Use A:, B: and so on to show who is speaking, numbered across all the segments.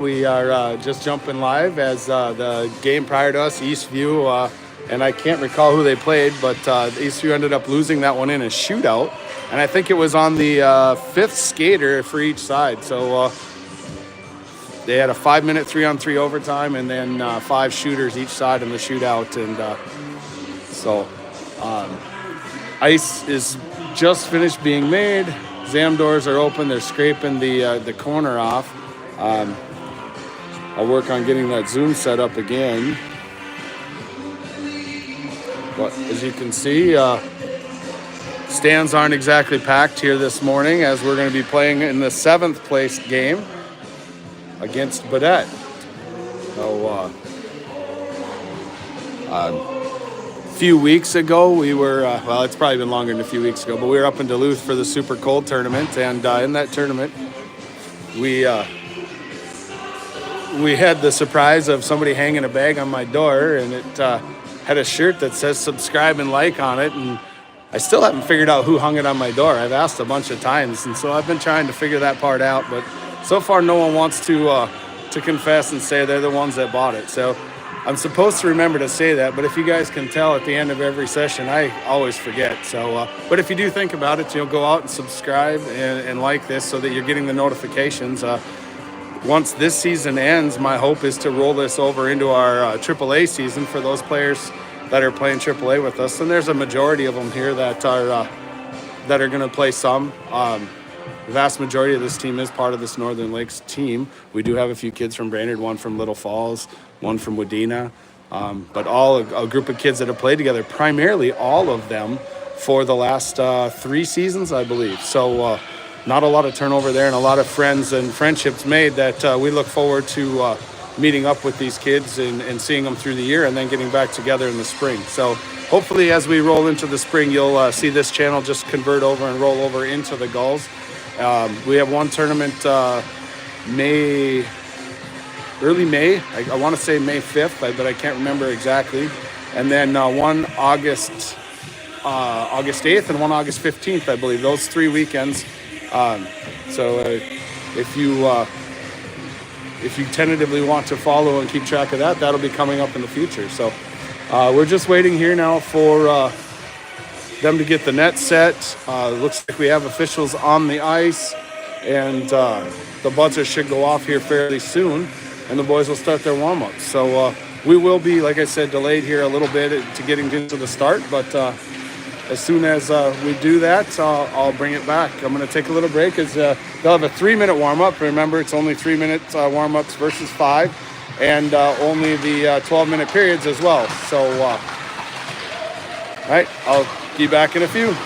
A: We are just jumping live as the game prior to us, Eastview, and I can't recall who they played, but Eastview ended up losing that one in a shootout, and I think it was on the fifth skater for each side. So they had a 5-minute 3-on-3 overtime, and then 5 shooters each side in the shootout, and so ice is just finished being made. Zam doors are open. They're scraping the corner off. I'll work on getting that Zoom set up again. But as you can see, stands aren't exactly packed here this morning as we're going to be playing in the 7th place game against Baudette. So a few weeks ago we were, well, it's probably been longer than a few weeks ago, but we were up in Duluth for the Super Cold tournament, and in that tournament we had the surprise of somebody hanging a bag on my door, and it had a shirt that says subscribe and like on it, and I still haven't figured out who hung it on my door. I've asked a bunch of times, and so I've been trying to figure that part out, but so far no one wants to confess and say they're the ones that bought it. So I'm supposed to remember to say that, but if you guys can tell at the end of every session, I always forget. So, but if you do think about it, you'll go out and subscribe and like this so that you're getting the notifications. Once this season ends, my hope is to roll this over into our AAA season for those players that are playing AAA with us. And there's a majority of them here that are going to play some. The vast majority of this team is part of this Northern Lakes team. We do have a few kids from Brainerd, one from Little Falls, one from Wadena, but all a group of kids that have played together, primarily all of them for the last 3 seasons, I believe. So not a lot of turnover there, and a lot of friends and friendships made that we look forward to meeting up with these kids and seeing them through the year and then getting back together in the spring. So hopefully as we roll into the spring, you'll see this channel just convert over and roll over into the Gulls. We have one tournament early May. I want to say May 5th, but I can't remember exactly. And then one August 8th and one August 15th, I believe. Those 3 weekends. So if you tentatively want to follow and keep track of that, that'll be coming up in the future. So we're just waiting here now for them to get the net set. Looks like we have officials on the ice, and the buzzer should go off here fairly soon, and the boys will start their warm-ups. So we will be, like I said, delayed here a little bit to getting into the start, but as soon as we do that, I'll bring it back. I'm going to take a little break as they'll have a 3-minute warm-up. Remember, it's only 3-minute warm-ups versus 5, and only the 12-minute periods as well. So, all right, I'll be back in a few.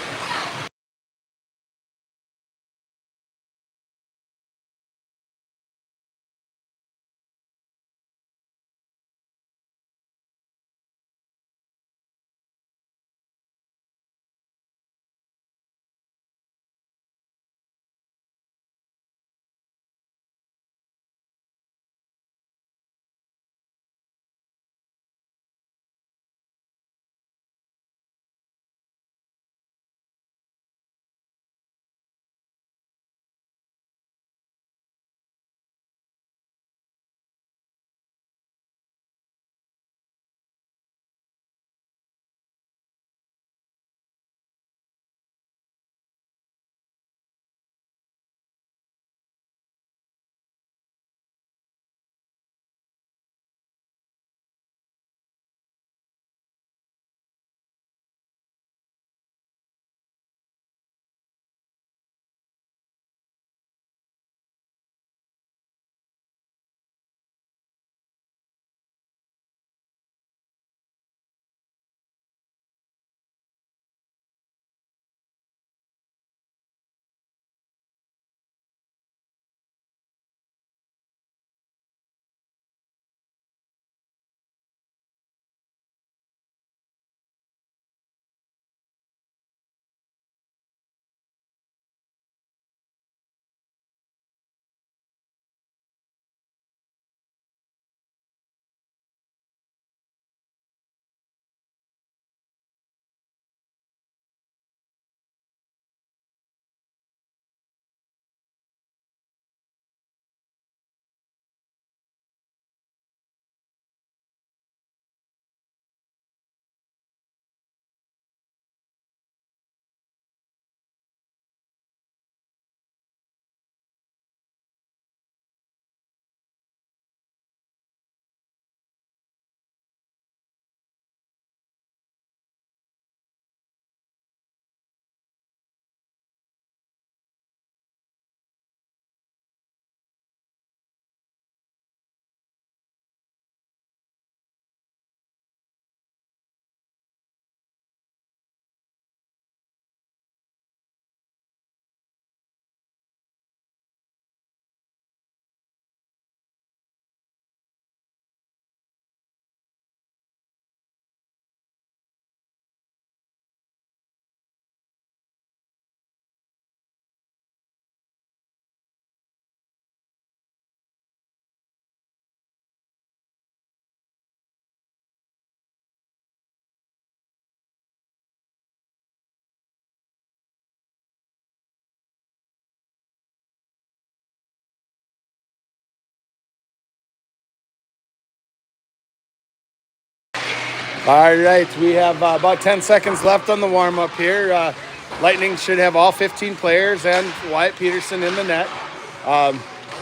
A: All right, we have about 10 seconds left on the warm-up here. Lightning should have all 15 players and Wyatt Peterson in the net.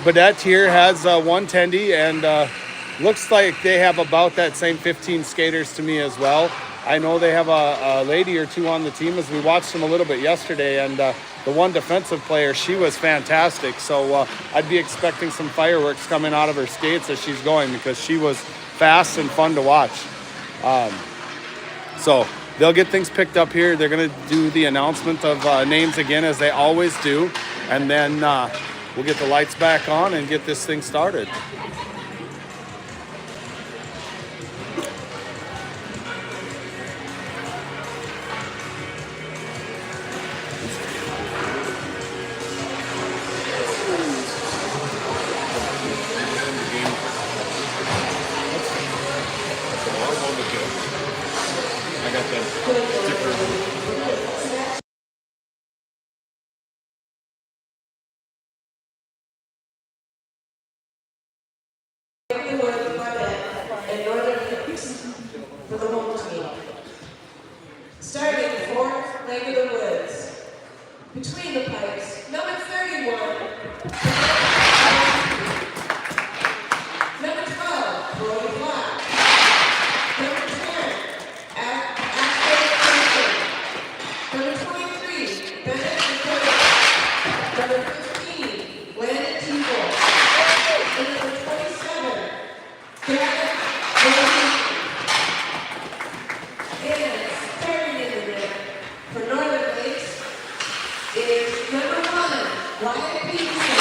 A: Baudette here has one tendy, and looks like they have about that same 15 skaters to me as well. I know they have a lady or two on the team, as we watched them a little bit yesterday, and the one defensive player, she was fantastic. So I'd be expecting some fireworks coming out of her skates as she's going, because she was fast and fun to watch. So they'll get things picked up here. They're going to do the announcement of names again, as they always do, and then we'll get the lights back on and get this thing started.
B: For the home team. Starting fourth leg of the woods. Between the pipes, number 31. Number 12, Brody Black. Number 10, Ashley Johnson. Number 23, Bennett Dakota. Number 15, Landon Tebow. And number 27, Gavin Williams. And starting in the net for Northern Lakes is number 1, Wyatt Peterson.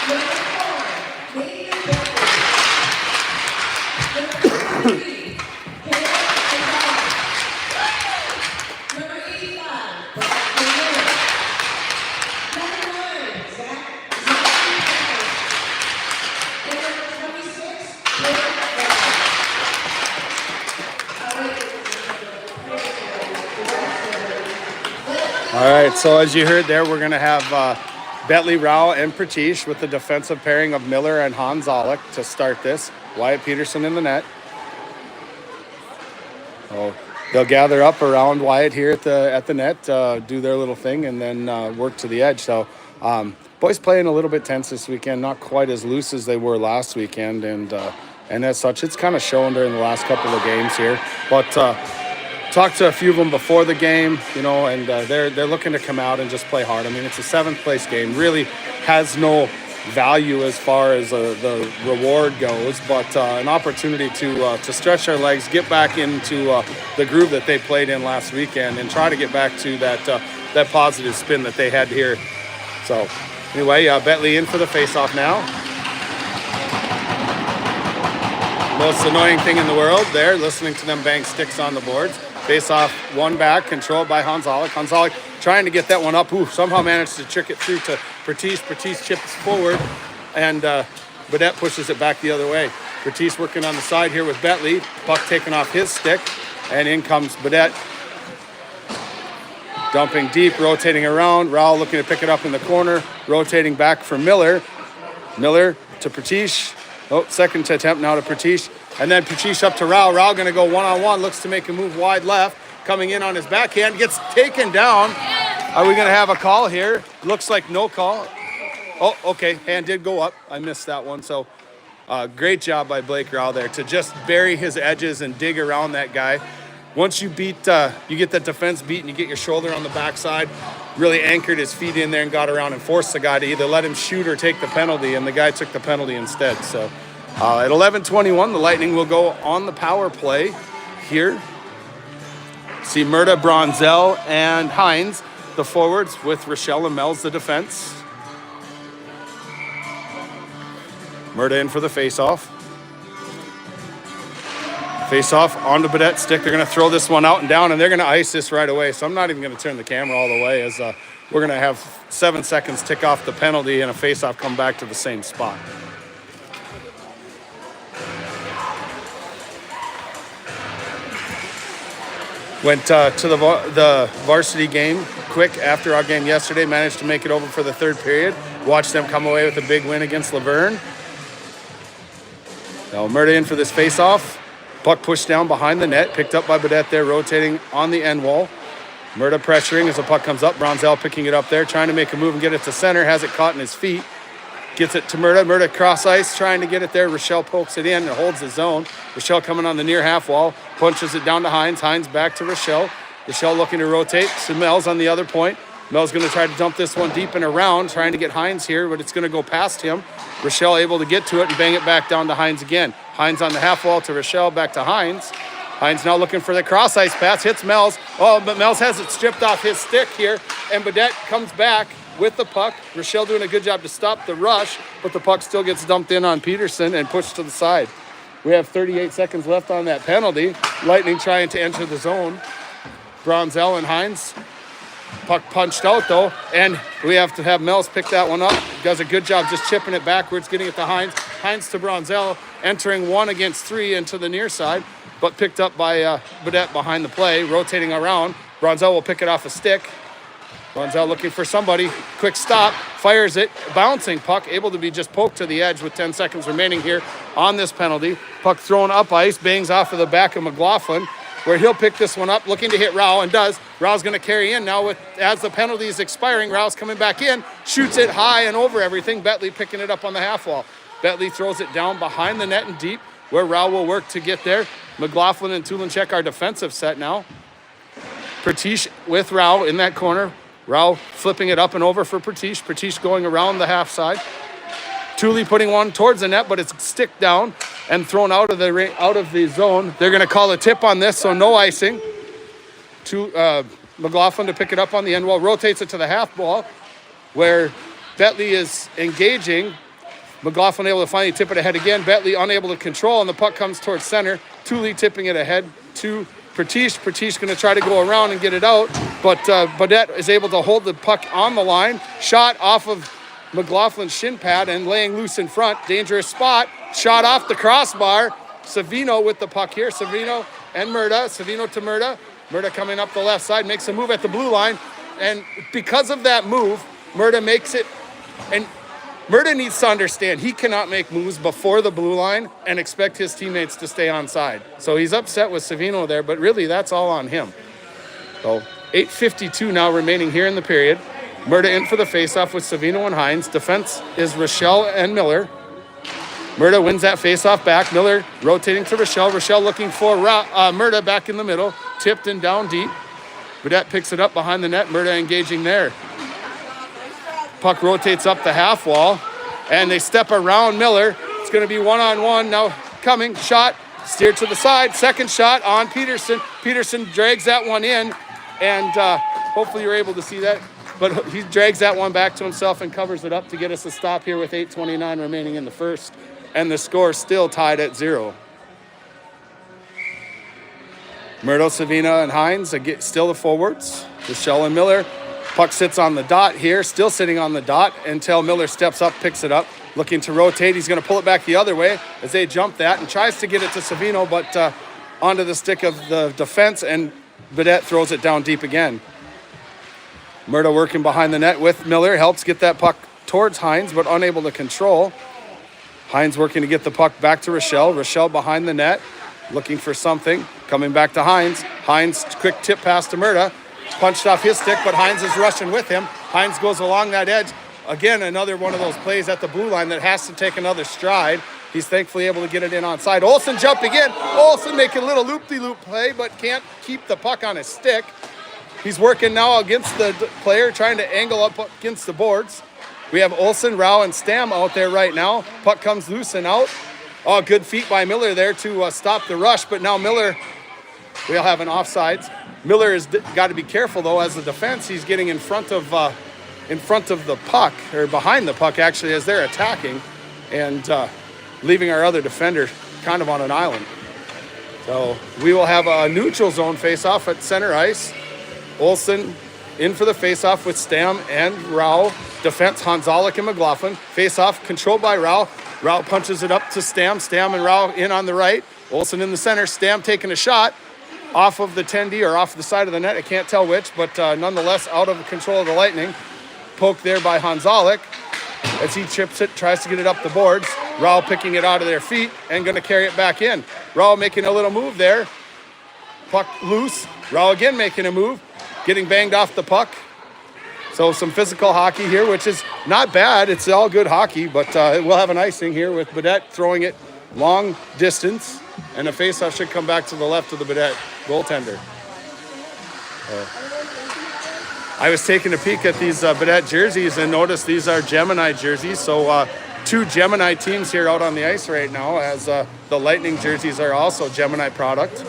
B: Number 4, Nathan Becker. Number 3, Caleb Gonzalez. Number 85, Boston Miller. Number 9, Zach Becker. And number 26, Caleb Becker.
A: All right, so as you heard there, we're going to have Bentley, Rao, and Pratish with the defensive pairing of Miller and Hans Zolek to start this. Wyatt Peterson in the net. So they'll gather up around Wyatt here at the net, do their little thing, and then work to the edge. So boys playing a little bit tense this weekend, not quite as loose as they were last weekend, and as such, it's kind of shown during the last couple of games here. But talked to a few of them before the game, and they're looking to come out and just play hard. I mean, it's a 7th place game, really has no value as far as the reward goes, but an opportunity to stretch their legs, get back into the groove that they played in last weekend, and try to get back to that positive spin that they had here. So anyway, Bentley in for the face-off now. Most annoying thing in the world there, listening to them bang sticks on the boards. Face off, one back, controlled by Hans Zolek. Hans Zolek trying to get that one up. Ooh, somehow managed to trick it through to Pratish. Pratish chips forward, and Baudette pushes it back the other way. Pratish working on the side here with Bentley. Puck taken off his stick, and in comes Baudette. Dumping deep, rotating around. Rao looking to pick it up in the corner, rotating back for Miller. Miller to Pratish. Oh, second attempt now to Pratish. And then Pratish up to Rao. Rao going to go one-on-one, looks to make a move wide left. Coming in on his backhand, gets taken down. Are we going to have a call here? Looks like no call. Oh, okay, hand did go up. I missed that one. So great job by Blake Rao there to just bury his edges and dig around that guy. Once you beat, you get that defense beat and you get your shoulder on the backside, really anchored his feet in there and got around and forced the guy to either let him shoot or take the penalty, and the guy took the penalty instead. So at 11:21, the Lightning will go on the power play here. See Murda, Bronzell, and Hines, the forwards, with Rochelle and Mel's the defense. Murda in for the face-off. Face-off onto Baudette's stick. They're going to throw this one out and down, and they're going to ice this right away. So I'm not even going to turn the camera all the way, as we're going to have 7 seconds tick off the penalty and a face-off come back to the same spot. Went to the varsity game quick after our game yesterday. Managed to make it over for the third period. Watched them come away with a big win against Laverne. Now Murda in for this face-off. Puck pushed down behind the net, picked up by Baudette there, rotating on the end wall. Murda pressuring as the puck comes up. Bronzell picking it up there, trying to make a move and get it to center. Has it caught in his feet. Gets it to Murda. Murda cross ice, trying to get it there. Rochelle pokes it in and holds the zone. Rochelle coming on the near half wall. Punches it down to Hines. Hines back to Rochelle. Rochelle looking to rotate. So Mel's on the other point. Mel's going to try to dump this one deep and around, trying to get Hines here, but it's going to go past him. Rochelle able to get to it and bang it back down to Hines again. Hines on the half wall to Rochelle, back to Hines. Hines now looking for the cross ice pass, hits Mel's. Oh, but Mel's has it stripped off his stick here, and Baudette comes back with the puck. Rochelle doing a good job to stop the rush, but the puck still gets dumped in on Peterson and pushed to the side. We have 38 seconds left on that penalty. Lightning trying to enter the zone. Bronzell and Hines. Puck punched out though, and we have to have Mel's pick that one up. Does a good job just chipping it backwards, getting it to Hines. Hines to Bronzell, entering 1 against 3 into the near side, but picked up by Baudette behind the play, rotating around. Bronzell will pick it off a stick. Bronzell looking for somebody. Quick stop, fires it, bouncing puck, able to be just poked to the edge with 10 seconds remaining here on this penalty. Puck thrown up ice, bangs off of the back of McLaughlin, where he'll pick this one up, looking to hit Rao, and does. Rao's going to carry in now as the penalty is expiring. Rao's coming back in, shoots it high and over everything. Bentley picking it up on the half wall. Bentley throws it down behind the net and deep, where Rao will work to get there. McLaughlin and Tulinchek are defensive set now. Pertiche with Rao in that corner. Rao flipping it up and over for Pertiche. Pertiche going around the half side. Thule putting one towards the net, but it's stick down and thrown out of the zone. They're going to call a tip on this, so no icing. McLaughlin to pick it up on the end wall, rotates it to the half wall, where Bentley is engaging. McLaughlin able to finally tip it ahead again. Bentley unable to control, and the puck comes towards center. Thule tipping it ahead to Pertiche. Pertiche going to try to go around and get it out, but Baudette is able to hold the puck on the line. Shot off of McLaughlin's shin pad and laying loose in front. Dangerous spot. Shot off the crossbar. Savino with the puck here. Savino and Murda. Savino to Murda. Murda coming up the left side, makes a move at the blue line. And because of that move, Murda makes it. And Murda needs to understand he cannot make moves before the blue line and expect his teammates to stay on side. So he's upset with Savino there, but really that's all on him. So 8:52 now remaining here in the period. Murda in for the faceoff with Savino and Hines. Defense is Rochelle and Miller. Murda wins that faceoff back. Miller rotating to Rochelle. Rochelle looking for Murda back in the middle. Tipped and down deep. Baudette picks it up behind the net. Murda engaging there. Puck rotates up the half wall, and they step around Miller. It's going to be one-on-one now coming. Shot, steered to the side. Second shot on Peterson. Peterson drags that one in, and hopefully you're able to see that. But he drags that one back to himself and covers it up to get us a stop here with 8:29 remaining in the first. And the score still tied at 0. Murdo, Savina, and Hines still the forwards. Rochelle and Miller. Puck sits on the dot here, still sitting on the dot until Miller steps up, picks it up, looking to rotate. He's going to pull it back the other way as they jump that and tries to get it to Savino, but onto the stick of the defense, and Baudette throws it down deep again. Murdo working behind the net with Miller, helps get that puck towards Hines, but unable to control. Hines working to get the puck back to Rochelle. Rochelle behind the net, looking for something. Coming back to Hines. Hines, quick tip pass to Murda. Punched off his stick, but Hines is rushing with him. Hines goes along that edge. Again, another one of those plays at the blue line that has to take another stride. He's thankfully able to get it in onside. Olsen jumping in. Olsen making a little loop-de-loop play, but can't keep the puck on his stick. He's working now against the player, trying to angle up against the boards. We have Olsen, Rao, and Stam out there right now. Puck comes loose and out. Oh, good feet by Miller there to stop the rush, but now Miller, we'll have an offsides. Miller has got to be careful, though, as the defense. He's getting in front of the puck, or behind the puck, actually, as they're attacking, and leaving our other defender kind of on an island. So we will have a neutral zone face-off at center ice. Olsen in for the face-off with Stam and Rao. Defense, Hanzalik and McLaughlin. Face-off controlled by Rao. Rao punches it up to Stam. Stam and Rao in on the right. Olsen in the center. Stam taking a shot off of the 10D or off the side of the net. I can't tell which, but nonetheless out of control of the Lightning. Poked there by Hanzalik as he chips it, tries to get it up the boards. Rao picking it out of their feet and going to carry it back in. Rao making a little move there. Puck loose. Rao again making a move, getting banged off the puck. So some physical hockey here, which is not bad. It's all good hockey, but we'll have an icing here with Baudette throwing it long distance, and the faceoff should come back to the left of the Baudette goaltender. I was taking a peek at these Baudette jerseys and noticed these are Gemini jerseys. So two Gemini teams here out on the ice right now, as the Lightning jerseys are also Gemini product.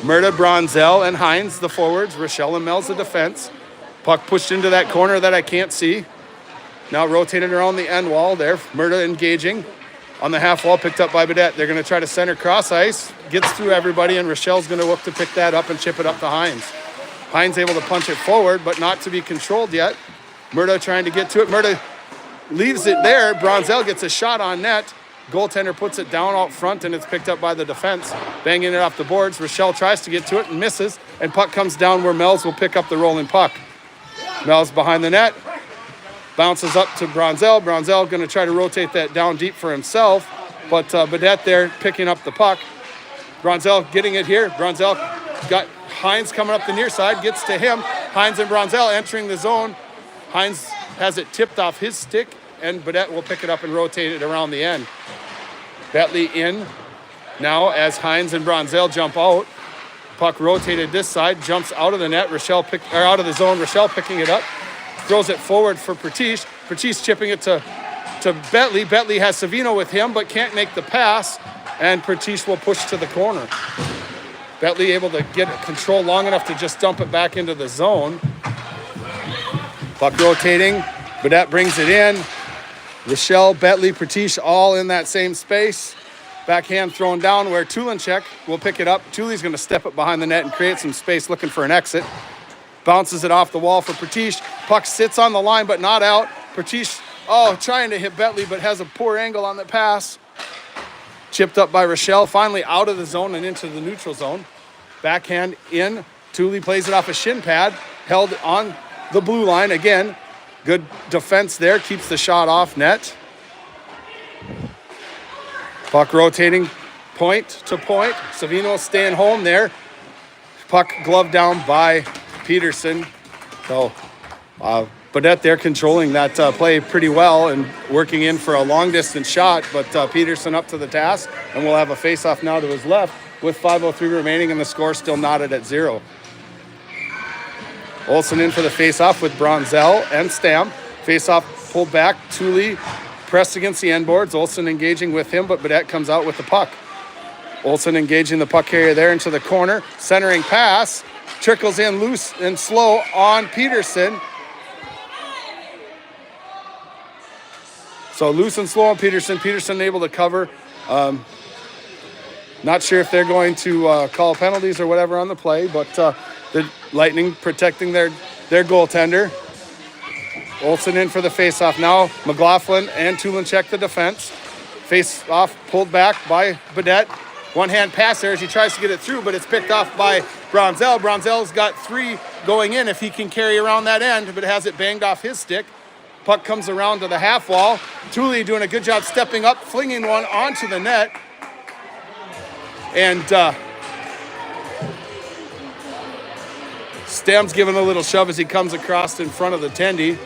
A: Murda, Bronzell, and Hines, the forwards. Rochelle and Mel's the defense. Puck pushed into that corner that I can't see. Now rotated around the end wall there. Murda engaging on the half wall, picked up by Baudette. They're going to try to center cross ice. Gets through everybody, and Rochelle's going to look to pick that up and chip it up to Hines. Hines able to punch it forward, but not to be controlled yet. Murda trying to get to it. Murda leaves it there. Bronzell gets a shot on net. Goaltender puts it down out front, and it's picked up by the defense, banging it off the boards. Rochelle tries to get to it and misses, and puck comes down where Mel's will pick up the rolling puck. Mel's behind the net, bounces up to Bronzell. Bronzell going to try to rotate that down deep for himself, but Baudette there picking up the puck. Bronzell getting it here. Bronzell got Hines coming up the near side, gets to him. Hines and Bronzell entering the zone. Hines has it tipped off his stick, and Baudette will pick it up and rotate it around the end. Bentley in now as Hines and Bronzell jump out. Puck rotated this side, jumps out of the net. Out of the zone. Rochelle picking it up, throws it forward for Pertiche. Pertiche chipping it to Bentley. Bentley has Savino with him, but can't make the pass, and Pertiche will push to the corner. Bentley able to get control long enough to just dump it back into the zone. Puck rotating. Baudette brings it in. Rochelle, Bentley, Pertiche all in that same space. Backhand thrown down where Tulinchek will pick it up. Tuli's going to step it behind the net and create some space looking for an exit. Bounces it off the wall for Pertiche. Puck sits on the line but not out. Pertiche, trying to hit Bentley but has a poor angle on the pass. Chipped up by Rochelle, finally out of the zone and into the neutral zone. Backhand in. Tuli plays it off a shin pad. Held on the blue line again. Good defense there, keeps the shot off net. Puck rotating point to point. Savino staying home there. Puck gloved down by Peterson. So Baudette there controlling that play pretty well and working in for a long distance shot, but Peterson up to the task, and we'll have a face-off now to his left with 5:03 remaining and the score still knotted at 0. Olsen in for the face-off with Bronzell and Stam. Face-off pulled back. Tuli pressed against the end boards. Olsen engaging with him, but Baudette comes out with the puck. Olsen engaging the puck carrier there into the corner. Centering pass. Trickles in loose and slow on Peterson. So loose and slow on Peterson. Peterson able to cover. Not sure if they're going to call penalties or whatever on the play, but the Lightning protecting their goaltender. Olsen in for the face-off now. McLaughlin and Tulinchek the defense. Face-off pulled back by Baudette. One-hand pass there as he tries to get it through, but it's picked off by Bronzell. Bronzell's got 3 going in if he can carry around that end, but has it banged off his stick. Puck comes around to the half wall. Tuli doing a good job stepping up, flinging one onto the net. And Stam's giving a little shove as he comes across in front of the tendy.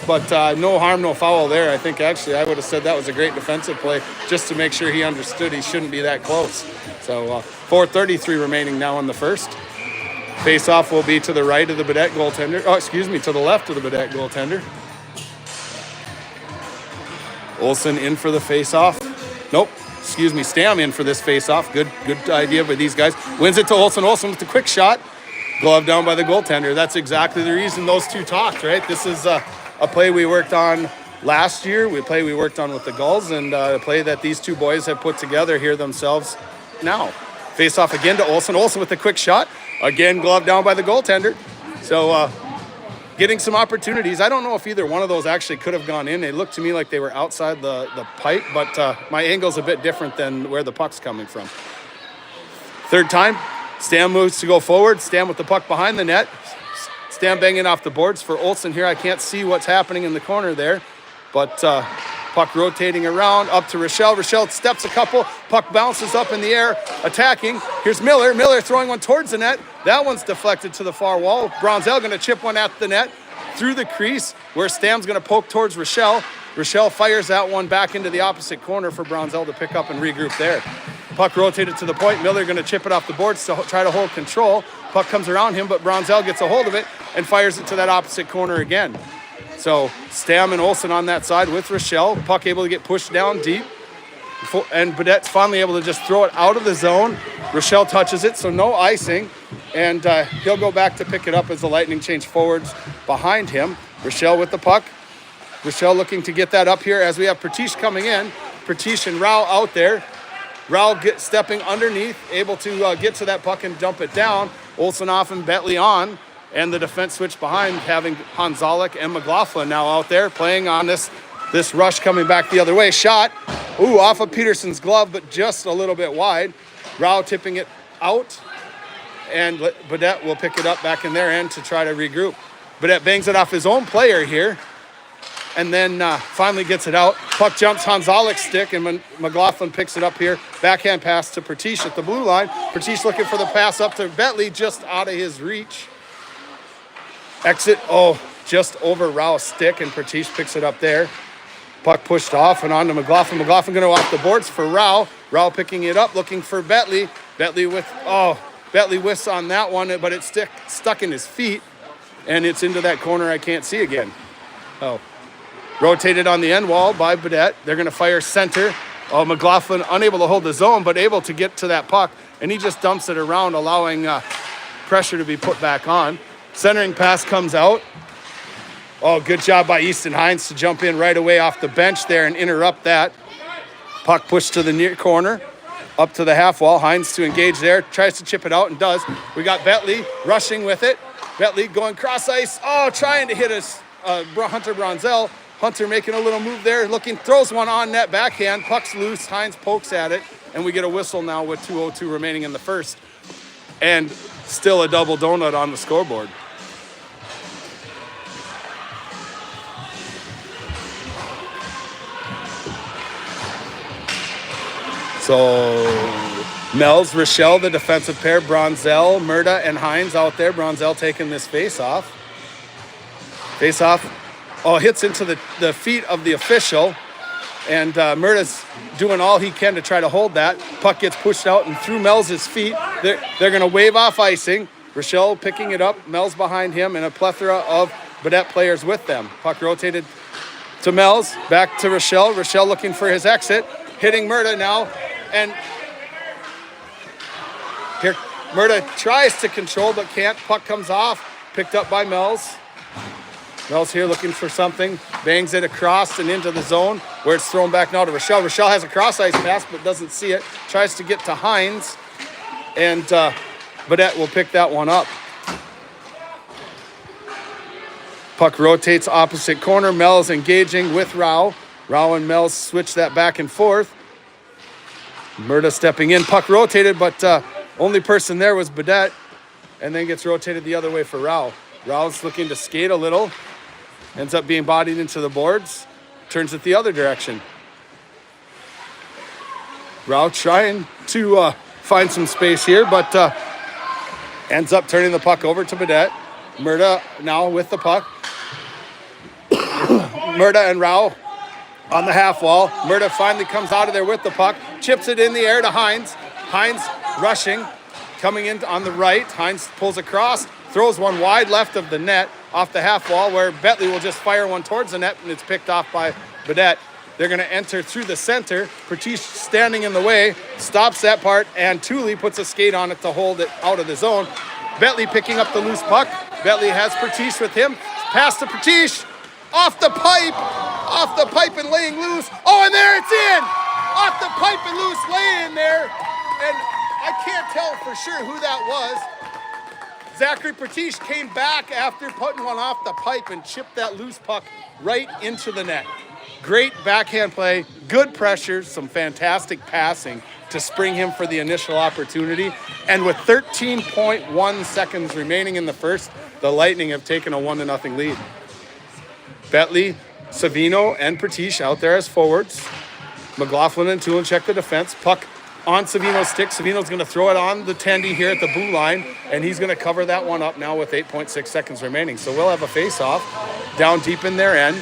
A: But no harm, no foul there. I think actually I would have said that was a great defensive play just to make sure he understood he shouldn't be that close. So 4:33 remaining now in the first. Face-off will be to the right of the Baudette goaltender. To the left of the Baudette goaltender. Olsen in for the face-off. Stam in for this face-off. Good idea by these guys. Wins it to Olsen. Olsen with the quick shot. Glove down by the goaltender. That's exactly the reason those two talked, right? This is a play we worked on last year. We worked on with the Gulls, and a play that these two boys have put together here themselves now. Face-off again to Olsen. Olsen with the quick shot. Again, glove down by the goaltender. So getting some opportunities. I don't know if either one of those actually could have gone in. They looked to me like they were outside the pipe, but my angle's a bit different than where the puck's coming from. Third time, Stam moves to go forward. Stam with the puck behind the net. Stam banging off the boards for Olsen here. I can't see what's happening in the corner there, but Puck rotating around, up to Rochelle. Rochelle steps a couple. Puck bounces up in the air, attacking. Here's Miller. Miller throwing one towards the net. That one's deflected to the far wall. Bronzell going to chip one at the net through the crease, where Stam's going to poke towards Rochelle. Rochelle fires that one back into the opposite corner for Bronzell to pick up and regroup there. Puck rotated to the point. Miller going to chip it off the boards to try to hold control. Puck comes around him, but Bronzell gets a hold of it and fires it to that opposite corner again. So Stam and Olsen on that side with Rochelle. Puck able to get pushed down deep. And Baudette's finally able to just throw it out of the zone. Rochelle touches it, so no icing. And he'll go back to pick it up as the Lightning change forwards behind him. Rochelle with the puck. Rochelle looking to get that up here as we have Pratish coming in. Pratish and Rao out there. Rao stepping underneath, able to get to that puck and dump it down. Olsen off and Betley on. And the defense switch behind, having Hanzalik and McLaughlin now out there playing on this rush coming back the other way. Shot, off of Peterson's glove, but just a little bit wide. Rao tipping it out, and Baudette will pick it up back in their end to try to regroup. Baudette bangs it off his own player here, and then finally gets it out. Puck jumps Hanzalik's stick, and McLaughlin picks it up here. Backhand pass to Pratish at the blue line. Pratish looking for the pass up to Betley, just out of his reach. Exit, just over Rao's stick, and Pratish picks it up there. Puck pushed off and on to McLaughlin. McLaughlin going to off the boards for Rao. Rao picking it up, looking for Betley. Betley whiffs on that one, but it's stuck in his feet, and it's into that corner I can't see again. Rotated on the end wall by Baudette. They're going to fire center. McLaughlin unable to hold the zone, but able to get to that puck, and he just dumps it around, allowing pressure to be put back on. Centering pass comes out. Good job by Easton Hines to jump in right away off the bench there and interrupt that. Puck pushed to the near corner, up to the half wall. Hines to engage there, tries to chip it out and does. We got Betley rushing with it. Betley going cross ice. Trying to hit us, Hunter Bronzell. Hunter making a little move there, throws one on net backhand. Puck's loose. Hines pokes at it, and we get a whistle now with 2:02 remaining in the first. And still a double donut on the scoreboard. So Mel's, Rochelle, the defensive pair, Bronzell, Murda, and Hines out there. Bronzell taking this face-off. Face-off, hits into the feet of the official. And Murda's doing all he can to try to hold that. Puck gets pushed out and through Mel's feet. They're going to wave off icing. Rochelle picking it up. Mel's behind him, and a plethora of Baudette players with them. Puck rotated to Mel's, back to Rochelle. Rochelle looking for his exit. Hitting Murda now. And here, Murda tries to control but can't. Puck comes off, picked up by Mel's. Mel's here looking for something, bangs it across and into the zone where it's thrown back now to Rochelle. Rochelle has a cross-ice pass but doesn't see it. Tries to get to Hines, and Baudette will pick that one up. Puck rotates opposite corner. Mel's engaging with Rao. Rao and Mel's switch that back and forth. Murda stepping in. Puck rotated, but only person there was Baudette, and then gets rotated the other way for Rao. Rao's looking to skate a little. Ends up being bodied into the boards. Turns it the other direction. Rao trying to find some space here, but ends up turning the puck over to Baudette. Murda now with the puck. Murda and Rao on the half wall. Murda finally comes out of there with the puck. Chips it in the air to Hines. Hines rushing. Coming in on the right. Hines pulls across. Throws one wide left of the net off the half wall where Betley will just fire one towards the net, and it's picked off by Baudette. They're going to enter through the center. Pratish standing in the way, stops that part, and Thule puts a skate on it to hold it out of the zone. Betley picking up the loose puck. Betley has Pratish with him. Pass to Pratish. Off the pipe and laying loose. And there it's in! Off the pipe and loose, laying there. And I can't tell for sure who that was. Zachary Pratish came back after putting one off the pipe and chipped that loose puck right into the net. Great backhand play, good pressure, some fantastic passing to spring him for the initial opportunity. And with 13.1 seconds remaining in the first, the Lightning have taken a 1-0 lead. Betley Savino and Pratish out there as forwards. McLaughlin and Tulin check the defense. Puck on Savino's stick. Savino's going to throw it on the tendy here at the blue line, and he's going to cover that one up now with 8.6 seconds remaining. So we'll have a face-off down deep in their end.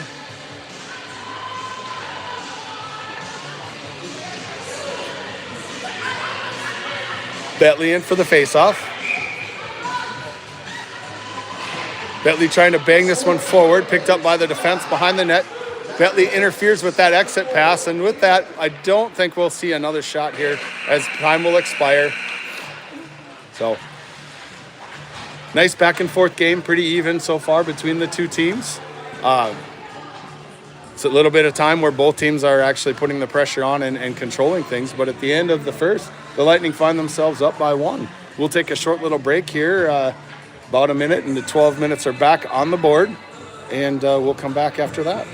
A: Bentley in for the face-off. Bentley trying to bang this one forward, picked up by the defense behind the net. Bentley interferes with that exit pass, and with that, I don't think we'll see another shot here as time will expire. So, nice back and forth game, pretty even so far between the two teams. It's a little bit of time where both teams are actually putting the pressure on and controlling things, but at the end of the first, the Lightning find themselves up by 1. We'll take a short little break here, about a minute, and the 12 minutes are back on the board, and we'll come back after that.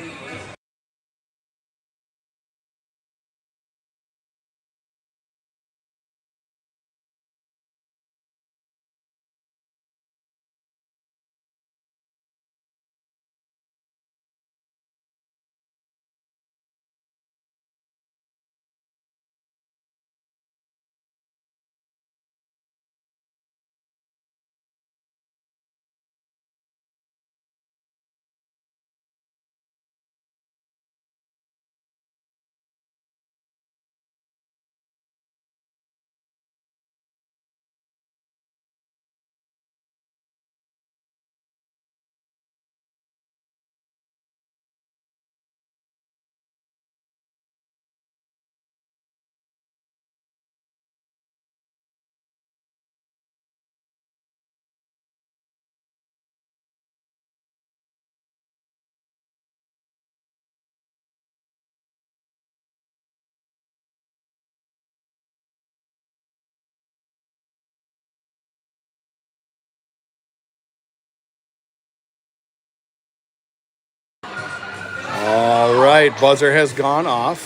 A: All right, buzzer has gone off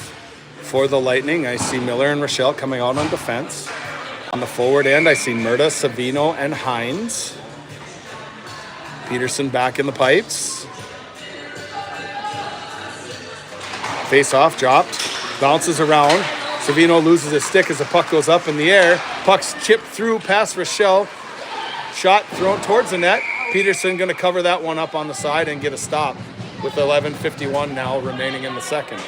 A: for the Lightning. I see Miller and Rochelle coming out on defense. On the forward end, I see Murda, Savino, and Hines. Peterson back in the pipes. Face-off dropped, bounces around. Savino loses his stick as the puck goes up in the air. Puck's chipped through past Rochelle. Shot thrown towards the net. Peterson going to cover that one up on the side and get a stop with 11:51 now remaining in the second.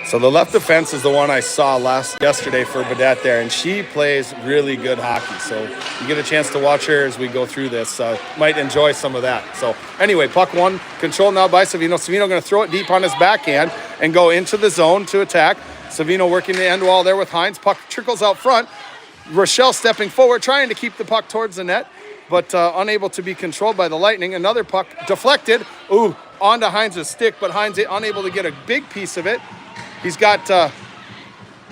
A: So the left defense is the one I saw yesterday for Baudette there, and she plays really good hockey. So you get a chance to watch her as we go through this. Might enjoy some of that. So anyway, puck one, controlled now by Savino. Savino going to throw it deep on his backhand and go into the zone to attack. Savino working the end wall there with Hines. Puck trickles out front. Rochelle stepping forward, trying to keep the puck towards the net, but unable to be controlled by the Lightning. Another puck deflected, onto Hines' stick, but Hines unable to get a big piece of it. He's got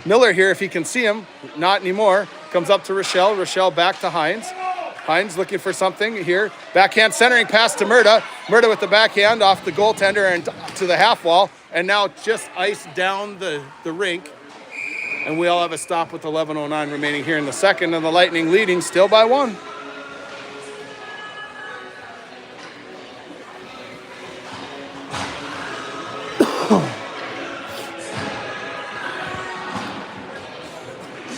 A: Miller here, if he can see him. Not anymore. Comes up to Rochelle. Rochelle back to Hines. Hines looking for something here. Backhand centering pass to Murda. Murda with the backhand off the goaltender and to the half wall. And now just iced down the rink. And we all have a stop with 11:09 remaining here in the second. And the Lightning leading still by 1.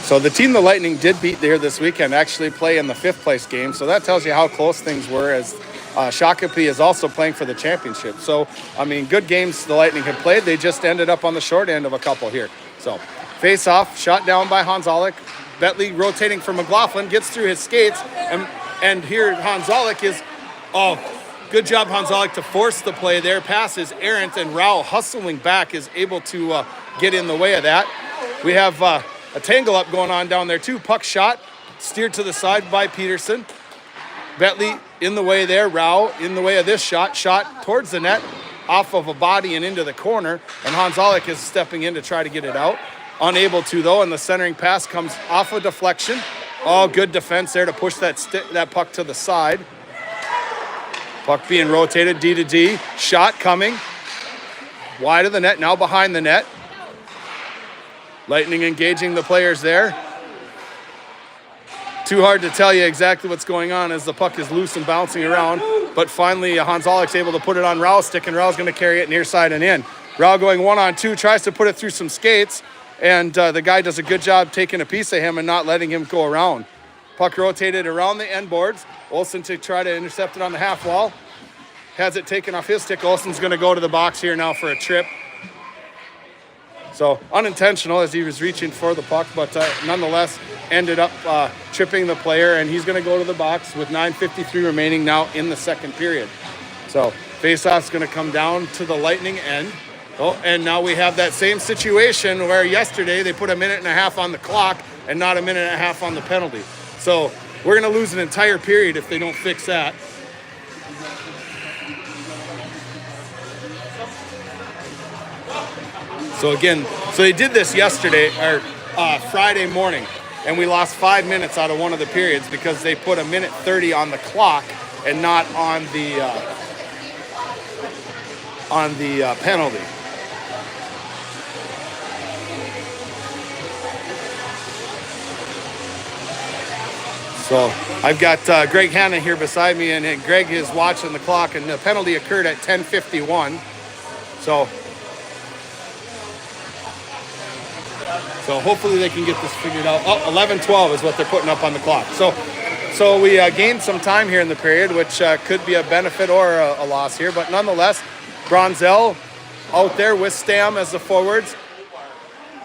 A: So the team the Lightning did beat there this weekend actually play in the 5th place game. So that tells you how close things were, as Shakopee is also playing for the championship. So, I mean, good games the Lightning had played. They just ended up on the short end of a couple here. So face off, shot down by Hanzalik. Bentley rotating for McLaughlin, gets through his skates. And here Hanzalik is, good job Hanzalik to force the play there. Passes errant, and Rao hustling back is able to get in the way of that. We have a tangle up going on down there too. Puck shot, steered to the side by Peterson. Bentley in the way there. Rao in the way of this shot. Shot towards the net, off of a body and into the corner. And Hanzalik is stepping in to try to get it out. Unable to though, and the centering pass comes off a deflection. Good defense there to push that puck to the side. Puck being rotated D to D. Shot coming. Wide of the net, now behind the net. Lightning engaging the players there. Too hard to tell you exactly what's going on as the puck is loose and bouncing around. But finally, Hans Ollek's able to put it on Rao's stick, and Rao's going to carry it near side and in. Rao going 1-on-2, tries to put it through some skates, and the guy does a good job taking a piece of him and not letting him go around. Puck rotated around the end boards. Olsen to try to intercept it on the half wall. Has it taken off his stick. Olsen's going to go to the box here now for a trip. So unintentional as he was reaching for the puck, but nonetheless ended up tripping the player, and he's going to go to the box with 9:53 remaining now in the second period. So faceoff's going to come down to the Lightning end. Oh, and now we have that same situation where yesterday they put a minute and a half on the clock and not a minute and a half on the penalty. So we're going to lose an entire period if they don't fix that. So again, they did this yesterday, or Friday morning, and we lost 5 minutes out of one of the periods because they put a minute 30 on the clock and not on the penalty. So I've got Greg Hanna here beside me, and Greg is watching the clock, and the penalty occurred at 10:51. So hopefully they can get this figured out. Oh, 11:12 is what they're putting up on the clock. So we gained some time here in the period, which could be a benefit or a loss here. But nonetheless, Bronzell out there with Stam as the forwards.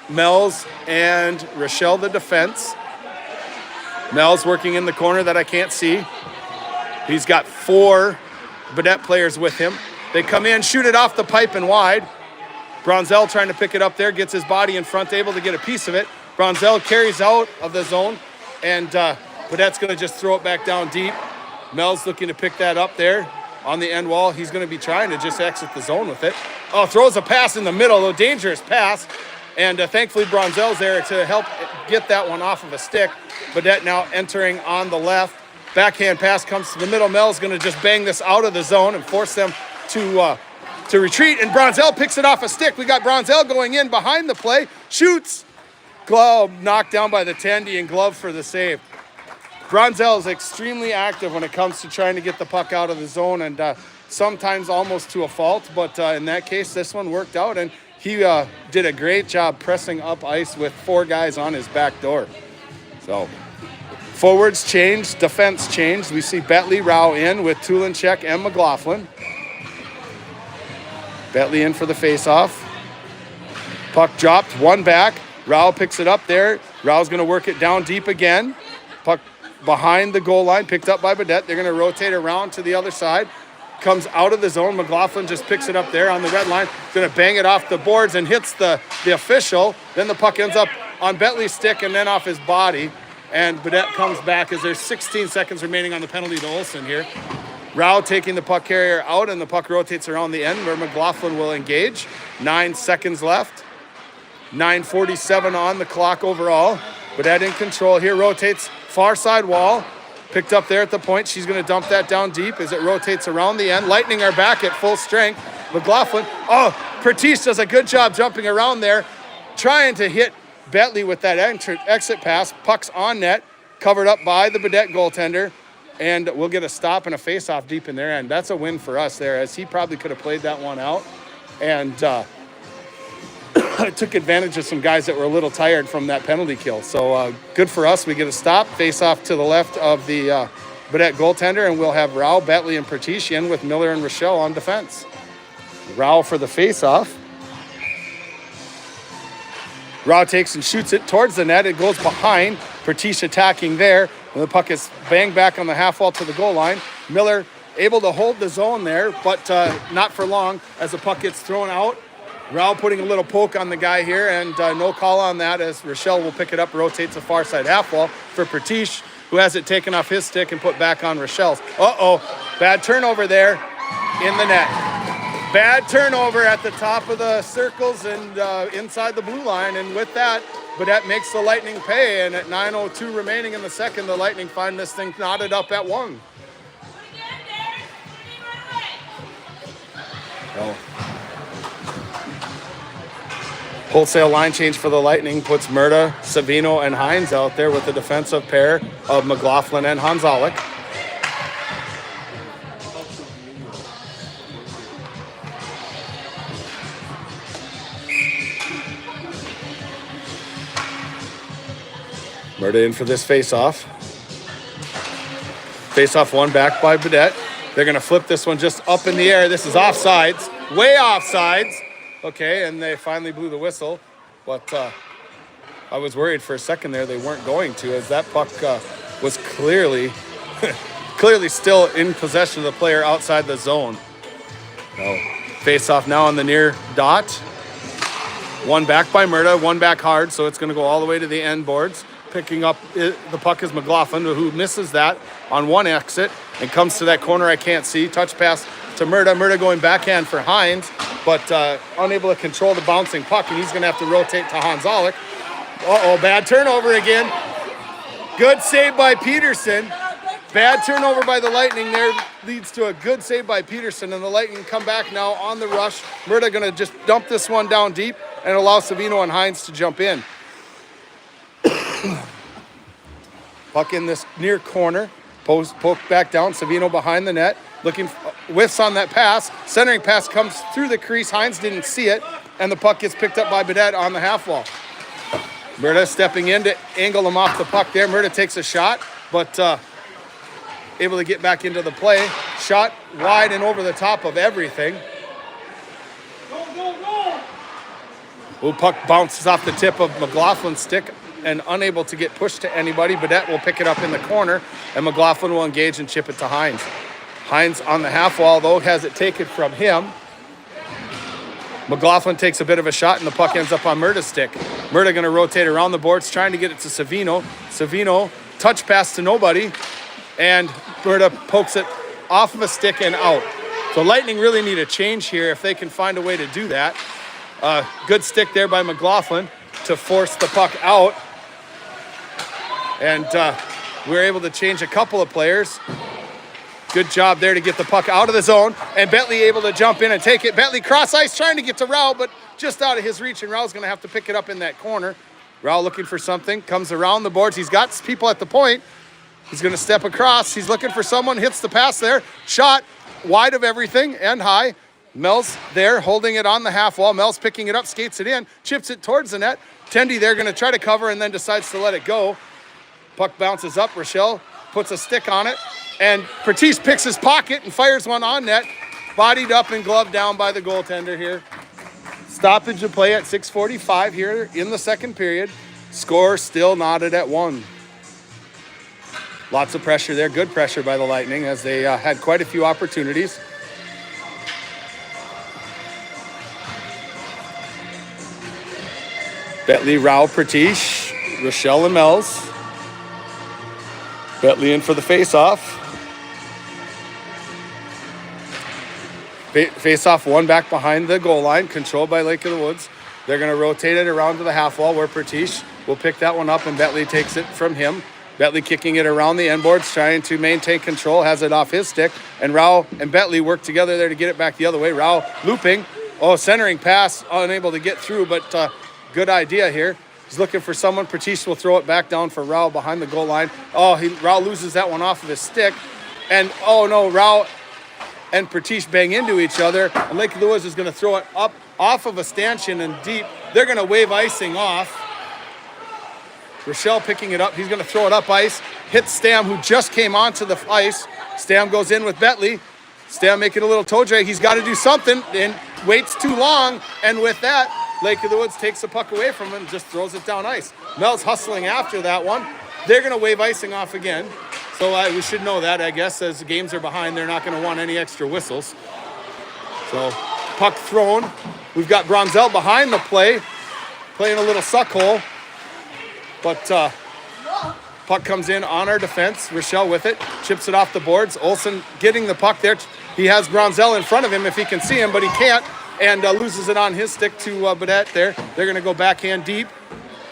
A: Mel's and Rochelle the defense. Mel's working in the corner that I can't see. He's got 4 Baudette players with him. They come in, shoot it off the pipe and wide. Bronzell trying to pick it up there, gets his body in front, able to get a piece of it. Bronzell carries out of the zone, and Baudette's going to just throw it back down deep. Mel's looking to pick that up there on the end wall. He's going to be trying to just exit the zone with it. Oh, throws a pass in the middle, a dangerous pass. And thankfully, Bronzell's there to help get that one off of a stick. Baudette now entering on the left. Backhand pass comes to the middle. Mel's going to just bang this out of the zone and force them to retreat. And Bronzell picks it off a stick. We got Bronzell going in behind the play. Shoots. Glove knocked down by the Tandy, and Glove for the save. Bronzell is extremely active when it comes to trying to get the puck out of the zone, and sometimes almost to a fault. But in that case, this one worked out, and he did a great job pressing up ice with 4 guys on his back door. So forwards changed, defense changed. We see Bentley Rao in with Tulinchek and McLaughlin. Bentley in for the faceoff. Puck dropped, one back. Rao picks it up there. Rao's going to work it down deep again. Puck behind the goal line, picked up by Baudette. They're going to rotate around to the other side. Comes out of the zone. McLaughlin just picks it up there on the red line. Going to bang it off the boards and hits the official. Then the puck ends up on Bentley's stick and then off his body. And Baudette comes back as there's 16 seconds remaining on the penalty to Olsen here. Rao taking the puck carrier out, and the puck rotates around the end where McLaughlin will engage. 9 seconds left. 9:47 on the clock overall. Baudette in control here. Rotates far side wall. Picked up there at the point. She's going to dump that down deep as it rotates around the end. Lightning are back at full strength. McLaughlin. Oh, Pertice does a good job jumping around there, trying to hit Bentley with that exit pass. Puck's on net, covered up by the Baudette goaltender, and we'll get a stop and a face-off deep in there. And that's a win for us there, as he probably could have played that one out. And took advantage of some guys that were a little tired from that penalty kill. So good for us. We get a stop, face-off to the left of the Baudette goaltender, and we'll have Rao, Bentley, and Pertice in with Miller and Rochelle on defense. Rao for the face-off. Rao takes and shoots it towards the net. It goes behind. Pertice attacking there. And the puck is banged back on the half wall to the goal line. Miller able to hold the zone there, but not for long as the puck gets thrown out. Rao putting a little poke on the guy here, and no call on that as Rochelle will pick it up, rotates the far side half wall for Pertice, who has it taken off his stick and put back on Rochelle's. Bad turnover there in the net. Bad turnover at the top of the circles and inside the blue line, and with that, Baudette makes the Lightning pay, and at 9:02 remaining in the second, the Lightning find this thing knotted up at 1. Wholesale line change for the Lightning puts Murda, Savino, and Hines out there with the defensive pair of McLaughlin and Hanzalik. Murda in for this face-off. Face-off one back by Baudette. They're going to flip this one just up in the air. This is offsides, way offsides. Okay, and they finally blew the whistle. But I was worried for a second there they weren't going to, as that puck was clearly still in possession of the player outside the zone. No. Face-off now on the near dot. One back by Murda, one back hard, so it's going to go all the way to the end boards. Picking up the puck is McLaughlin, who misses that on one exit and comes to that corner I can't see. Touch pass to Murda. Murda going backhand for Hines, but unable to control the bouncing puck, and he's going to have to rotate to Hanzalik. Uh-oh, bad turnover again. Good save by Peterson. Bad turnover by the Lightning there leads to a good save by Peterson, and the Lightning come back now on the rush. Murda going to just dump this one down deep and allow Savino and Hines to jump in. Puck in this near corner, poke back down, Savino behind the net, looking, whiffs on that pass, centering pass comes through the crease, Hines didn't see it, and the puck gets picked up by Baudette on the half wall. Murda stepping in to angle him off the puck there. Murda takes a shot, but able to get back into the play. Shot wide and over the top of everything. Ooh, puck bounces off the tip of McLaughlin's stick and unable to get pushed to anybody. Baudette will pick it up in the corner, and McLaughlin will engage and chip it to Hines. Hines on the half wall, though, has it taken from him. McLaughlin takes a bit of a shot, and the puck ends up on Murda's stick. Murda going to rotate around the boards, trying to get it to Savino. Savino, touch pass to nobody, and Murda pokes it off of a stick and out. So Lightning really need a change here if they can find a way to do that. Good stick there by McLaughlin to force the puck out. And we're able to change a couple of players. Good job there to get the puck out of the zone. And Bentley able to jump in and take it. Bentley cross ice trying to get to Rao, but just out of his reach. And Rao's going to have to pick it up in that corner. Rao looking for something. Comes around the boards. He's got people at the point. He's going to step across. He's looking for someone. Hits the pass there. Shot wide of everything and high. Mel's there holding it on the half wall. Mel's picking it up, skates it in, chips it towards the net. Tendy there going to try to cover and then decides to let it go. Puck bounces up. Rochelle puts a stick on it. And Pertis picks his pocket and fires one on net. Bodied up and gloved down by the goaltender here. Stoppage of play at 6:45 here in the second period. Score still knotted at 1. Lots of pressure there. Good pressure by the Lightning as they had quite a few opportunities. Bentley, Rao, Pertish, Rochelle, and Mel's. Bentley in for the face-off. Face-off one back behind the goal line, controlled by Lake of the Woods. They're going to rotate it around to the half wall where Pertish will pick that one up and Bentley takes it from him. Bentley kicking it around the end boards, trying to maintain control, has it off his stick. And Rao and Bentley work together there to get it back the other way. Rao looping. Oh, centering pass, unable to get through, but good idea here. He's looking for someone. Pertish will throw it back down for Rao behind the goal line. Oh, Rao loses that one off of his stick. And, oh no, Rao and Pertish bang into each other. And Lake of the Woods is going to throw it up off of a stanchion and deep. They're going to wave icing off. Rochelle picking it up. He's going to throw it up ice. Hits Stam, who just came onto the ice. Stam goes in with Bentley. Stam making a little toe drag. He's got to do something and waits too long. And with that, Lake of the Woods takes the puck away from him and just throws it down ice. Mel's hustling after that one. They're going to wave icing off again. So we should know that, I guess, as the games are behind, they're not going to want any extra whistles. So puck thrown. We've got Bronzell behind the play, playing a little suck hole. But puck comes in on our defense. Rochelle with it, chips it off the boards. Olsen getting the puck there. He has Bronzell in front of him if he can see him, but he can't. And loses it on his stick to Baudette there. They're going to go backhand deep.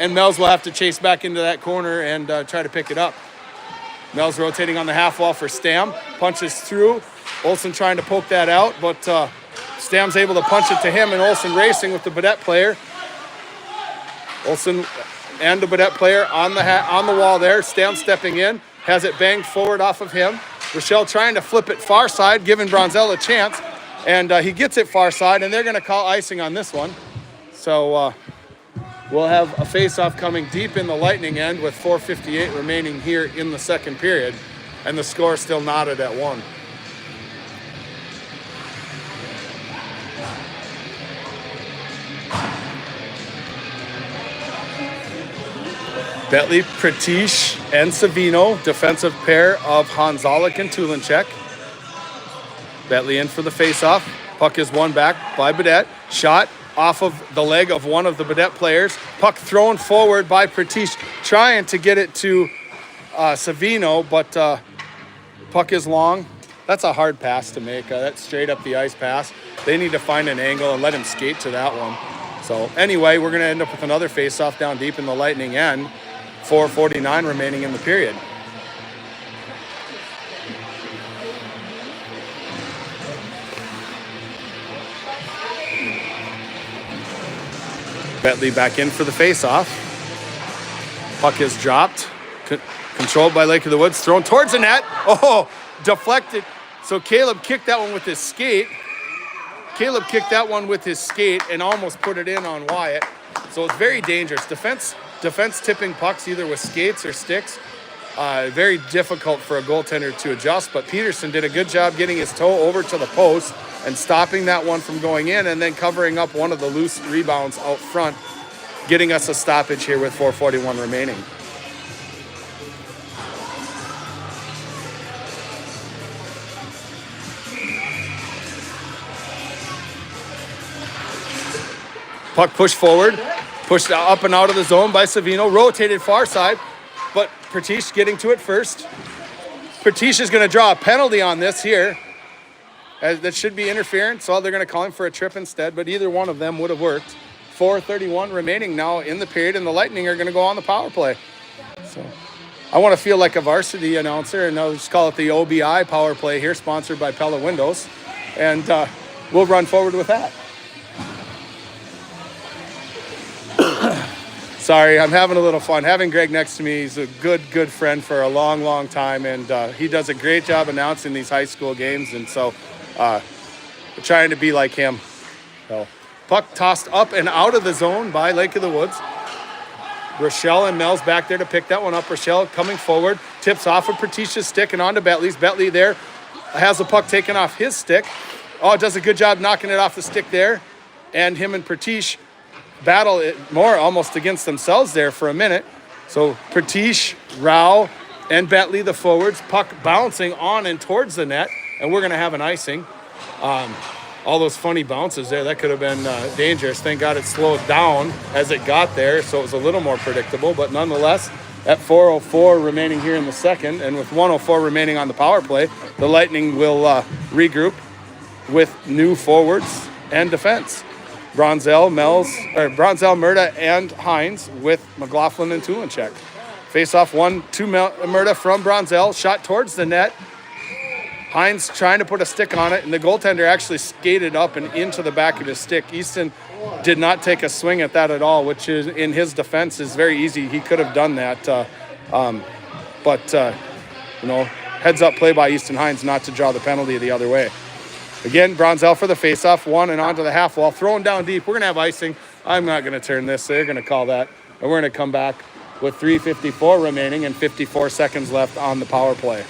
A: And Mel's will have to chase back into that corner and try to pick it up. Mel's rotating on the half wall for Stam. Punches through. Olsen trying to poke that out, but Stam's able to punch it to him, and Olsen racing with the Baudette player. Olsen and the Baudette player on the wall there. Stam stepping in, has it banged forward off of him. Rochelle trying to flip it far side, giving Bronzell a chance. And he gets it far side, and they're going to call icing on this one. So we'll have a face-off coming deep in the Lightning end with 4:58 remaining here in the second period. And the score still knotted at 1. Bentley, Pratish, and Savino, defensive pair of Hanzalik and Tulinchek. Bentley in for the face-off. Puck is won back by Baudette. Shot off of the leg of one of the Baudette players. Puck thrown forward by Pratish, trying to get it to Savino, but puck is long. That's a hard pass to make. That's straight up the ice pass. They need to find an angle and let him skate to that one. So anyway, we're going to end up with another face-off down deep in the Lightning end. 4:49 remaining in the period. Bentley back in for the face-off. Puck is dropped. Controlled by Lake of the Woods. Thrown towards the net. Oh, deflected. So Caleb kicked that one with his skate. And almost put it in on Wyatt. So it's very dangerous. Defense tipping pucks either with skates or sticks. Very difficult for a goaltender to adjust, but Peterson did a good job getting his toe over to the post and stopping that one from going in and then covering up one of the loose rebounds out front, getting us a stoppage here with 4:41 remaining. Puck pushed forward, pushed up and out of the zone by Savino, rotated far side, but Pratish getting to it first. Pratish is going to draw a penalty on this here. That should be interference, so they're going to call him for a trip instead, but either one of them would have worked. 4:31 remaining now in the period, and the Lightning are going to go on the power play. So I want to feel like a varsity announcer, and I'll just call it the OBI power play here, sponsored by Pella Windows, and we'll run forward with that. Sorry, I'm having a little fun. Having Greg next to me, he's a good friend for a long time, and he does a great job announcing these high school games, and so we're trying to be like him. So, puck tossed up and out of the zone by Lake of the Woods. Rochelle and Mel's back there to pick that one up. Rochelle coming forward, tips off of Pratish's stick and onto Bentley's. Bentley there has the puck taken off his stick. Oh, does a good job knocking it off the stick there, and him and Pratish battle it more almost against themselves there for a minute. So Pratish, Rao, and Bentley, the forwards, puck bouncing on and towards the net, and we're going to have an icing. All those funny bounces there, that could have been dangerous. Thank God it slowed down as it got there, so it was a little more predictable, but nonetheless, at 4:04 remaining here in the second, and with 1:04 remaining on the power play, the Lightning will regroup with new forwards and defense. Bronzell, Murda, and Hines with McLaughlin and Tulinchek. Face-off 1-2 Murda from Bronzell, shot towards the net. Hines trying to put a stick on it, and the goaltender actually skated up and into the back of his stick. Easton did not take a swing at that at all, which is, in his defense, is very easy. He could have done that, heads up play by Easton Hines not to draw the penalty the other way. Again, Bronzell for the face-off, one and onto the half wall, throwing down deep. We're going to have icing. I'm not going to turn this. They're going to call that. And we're going to come back with 3:54 remaining and 54 seconds left on the power play.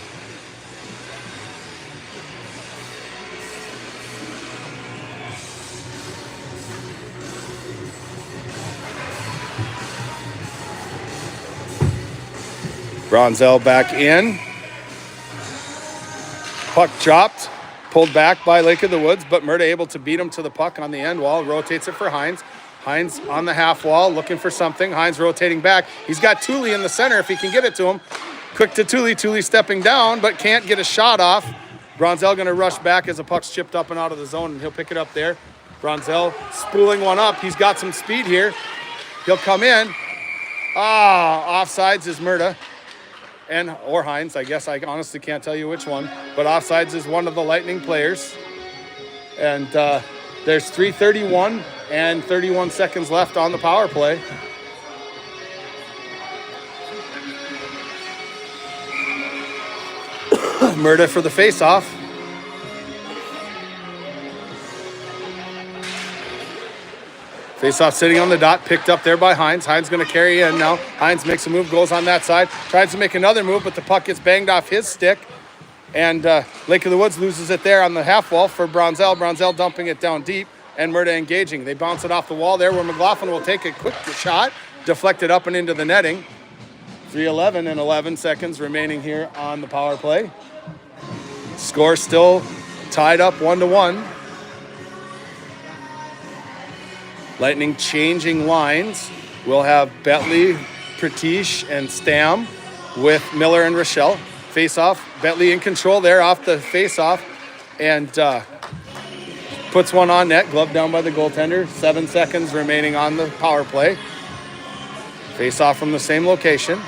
A: Bronzell back in. Puck dropped. Pulled back by Lake of the Woods, but Murda able to beat him to the puck on the end wall. Rotates it for Hines. Hines on the half wall looking for something. Hines rotating back. He's got Tooley in the center if he can get it to him. Quick to Tooley. Tooley stepping down, but can't get a shot off. Bronzell going to rush back as the puck's chipped up and out of the zone, and he'll pick it up there. Bronzell spooling one up. He's got some speed here. He'll come in. Offsides is Murda. Or Hines, I guess. I honestly can't tell you which one. But offsides is one of the Lightning players. And there's 3:31 and 31 seconds left on the power play. Murda for the face-off. Face-off sitting on the dot, picked up there by Hines. Hines going to carry in now. Hines makes a move, goes on that side, tries to make another move, but the puck gets banged off his stick. And Lake of the Woods loses it there on the half wall for Bronzell. Bronzell dumping it down deep and Murda engaging. They bounce it off the wall there where McLaughlin will take a quick shot, deflect it up and into the netting. 3:11 and 11 seconds remaining here on the power play. Score still tied up 1-1. Lightning changing lines. We'll have Bentley, Pratish, and Stam with Miller and Rochelle. Face-off. Bentley in control there off the face-off. And puts one on net. Glove down by the goaltender. 7 seconds remaining on the power play. Face-off from the same location.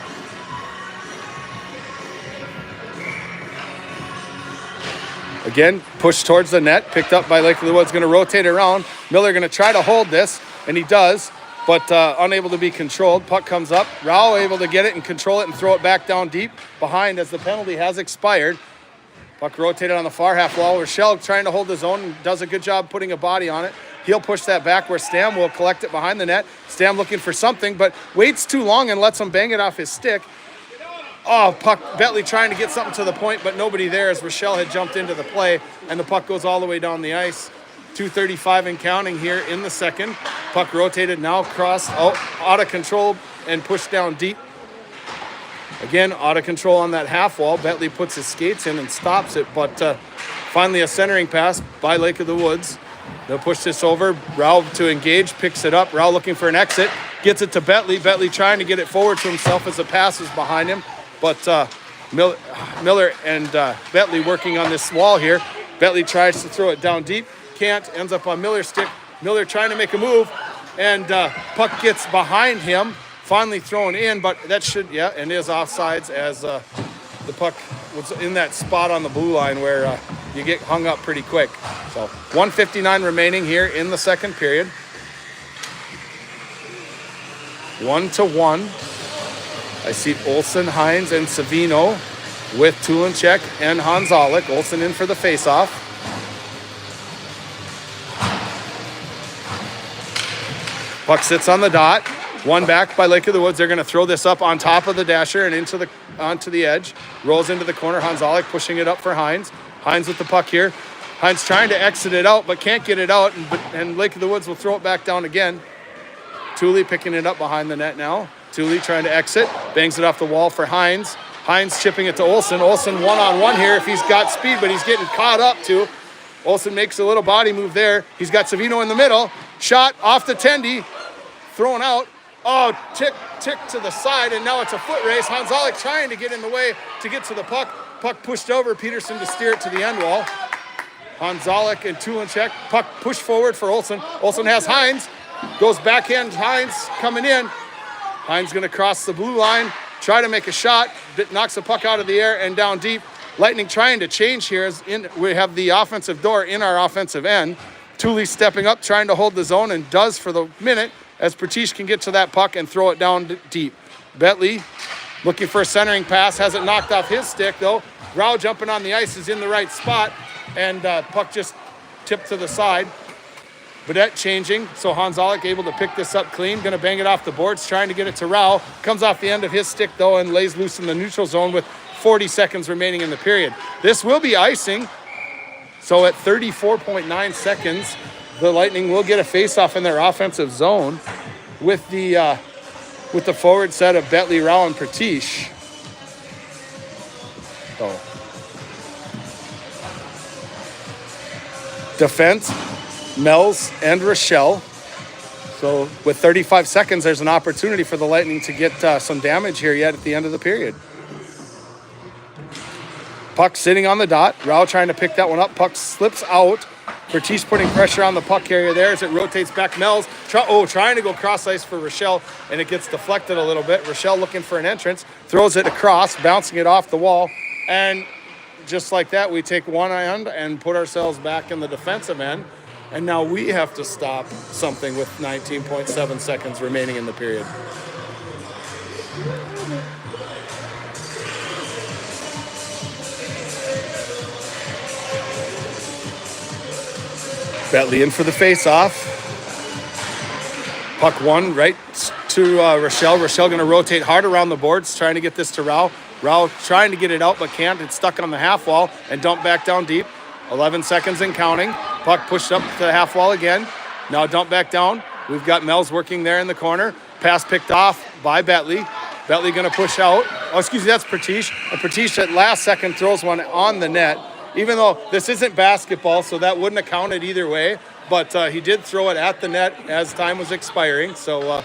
A: Again, pushed towards the net, picked up by Lake of the Woods, going to rotate around. Miller going to try to hold this, and he does, but unable to be controlled. Puck comes up. Rao able to get it and control it and throw it back down deep behind as the penalty has expired. Puck rotated on the far half wall. Rochelle trying to hold his own and does a good job putting a body on it. He'll push that back where Stam will collect it behind the net. Stam looking for something, but waits too long and lets him bang it off his stick. Oh, puck, Bentley trying to get something to the point, but nobody there as Rochelle had jumped into the play, and the puck goes all the way down the ice. 2:35 and counting here in the second. Puck rotated now, crossed, out of control and pushed down deep. Again, out of control on that half wall. Bentley puts his skates in and stops it, but finally a centering pass by Lake of the Woods. They'll push this over. Rao to engage, picks it up. Rao looking for an exit, gets it to Bentley. Bentley trying to get it forward to himself as the pass is behind him. But Miller and Bentley working on this wall here. Bentley tries to throw it down deep. Can't. Ends up on Miller's stick. Miller trying to make a move. And puck gets behind him. Finally thrown in, but that should, and is offsides as the puck was in that spot on the blue line where you get hung up pretty quick. So 1:59 remaining here in the second period. 1-1. I see Olsen, Hines, and Savino with Tulinchek and Hanzalik. Olsen in for the faceoff. Puck sits on the dot. One back by Lake of the Woods. They're going to throw this up on top of the dasher and onto the edge. Rolls into the corner. Hanzalik pushing it up for Hines. Hines with the puck here. Hines trying to exit it out, but can't get it out. And Lake of the Woods will throw it back down again. Thule picking it up behind the net now. Thule trying to exit, bangs it off the wall for Hines. Hines chipping it to Olsen. Olsen one-on-one here if he's got speed, but he's getting caught up too. Olsen makes a little body move there. He's got Savino in the middle. Shot off the tendy, thrown out. Oh, tick to the side, and now it's a foot race. Hanzalik trying to get in the way to get to the puck. Puck pushed over, Peterson to steer it to the end wall. Hanzalik and Tulinchek. Puck pushed forward for Olsen. Olsen has Hines. Goes backhand, Hines coming in. Hines going to cross the blue line, try to make a shot, knocks the puck out of the air and down deep. Lightning trying to change here. We have the offensive door in our offensive end. Thule stepping up, trying to hold the zone, and does for the minute as Pratish can get to that puck and throw it down deep. Bentley looking for a centering pass, has it knocked off his stick though. Rao jumping on the ice is in the right spot, and puck just tipped to the side. Baudette changing, so Hanzalik able to pick this up clean. Going to bang it off the boards, trying to get it to Rao. Comes off the end of his stick, though, and lays loose in the neutral zone with 40 seconds remaining in the period. This will be icing. So at 34.9 seconds, the Lightning will get a face-off in their offensive zone with the forward set of Bentley, Rao, and Pratish. So, defense, Mel's and Rochelle. So with 35 seconds, there's an opportunity for the Lightning to get some damage here yet at the end of the period. Puck sitting on the dot. Rao trying to pick that one up. Puck slips out. Bertice putting pressure on the puck carrier there as it rotates back. Mel's trying to go cross ice for Rochelle, and it gets deflected a little bit. Rochelle looking for an entrance. Throws it across, bouncing it off the wall. And just like that, we take one end and put ourselves back in the defensive end. And now we have to stop something with 19.7 seconds remaining in the period. Bentley in for the face-off. Puck one right to Rochelle. Rochelle going to rotate hard around the boards, trying to get this to Rao. Rao trying to get it out, but can't. It's stuck on the half wall and dumped back down deep. 11 seconds and counting. Puck pushed up to the half wall again. Now dump back down. We've got Mel's working there in the corner. Pass picked off by Bentley. Bentley going to push out. Oh, excuse me, that's Pratish. And Pratish at last second throws one on the net. Even though this isn't basketball, so that wouldn't have counted either way. But he did throw it at the net as time was expiring. So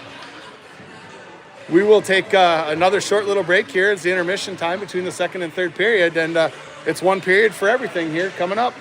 A: we will take another short little break here. It's the intermission time between the second and third period. And it's one period for everything here coming up.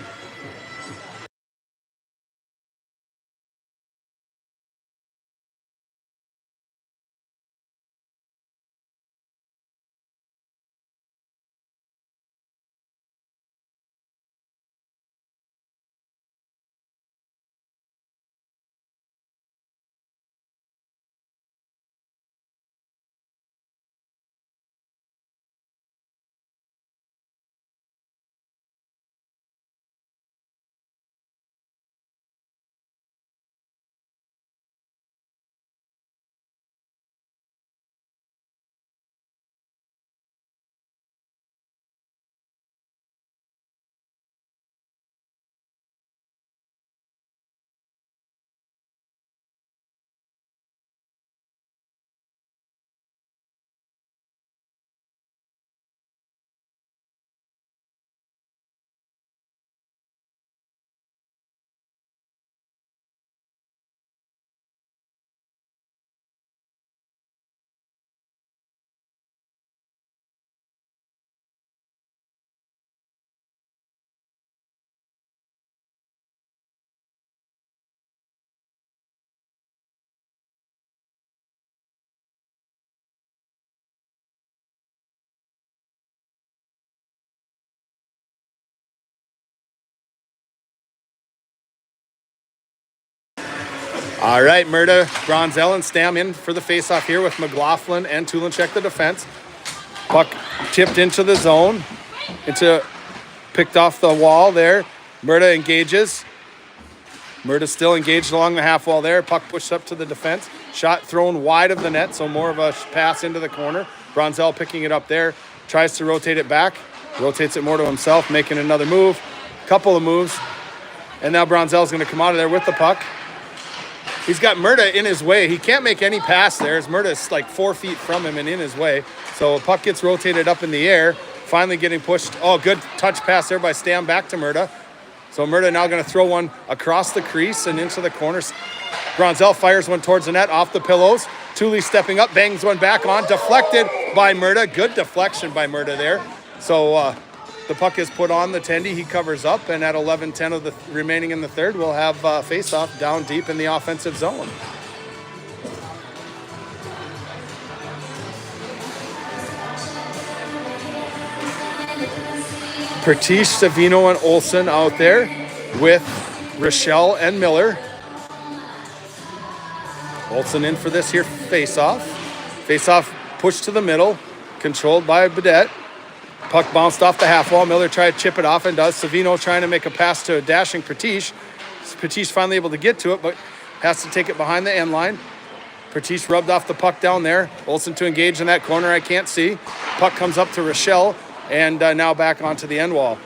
A: All right, Murda, Bronzell, and Stam in for the faceoff here with McLaughlin and Tulinchek the defense. Puck tipped into the zone, picked off the wall there. Murda engages. Murda still engaged along the half wall there. Puck pushed up to the defense. Shot thrown wide of the net, so more of a pass into the corner. Bronzell picking it up there. Tries to rotate it back. Rotates it more to himself, making another move. Couple of moves. And now Bronzell's going to come out of there with the puck. He's got Murda in his way. He can't make any pass there as Murda's like 4 feet from him and in his way. So puck gets rotated up in the air, finally getting pushed. Oh, good touch pass there by Stam back to Murda. So Murda now going to throw one across the crease and into the corners. Bronzell fires one towards the net, off the pillows. Thule stepping up, bangs one back on, deflected by Murda. Good deflection by Murda there. So the puck is put on the tendy. He covers up, and at 11:10 of the remaining in the third, we'll have face-off down deep in the offensive zone. Pratish, Savino, and Olsen out there with Rochelle and Miller. Olsen in for this here face-off. Face-off pushed to the middle, controlled by Baudette. Puck bounced off the half wall. Miller tried to chip it off and does. Savino trying to make a pass to a dashing Pratish. Pratish finally able to get to it, but has to take it behind the end line. Pratish rubbed off the puck down there. Olsen to engage in that corner, I can't see. Puck comes up to Rochelle, and now back onto the end wall.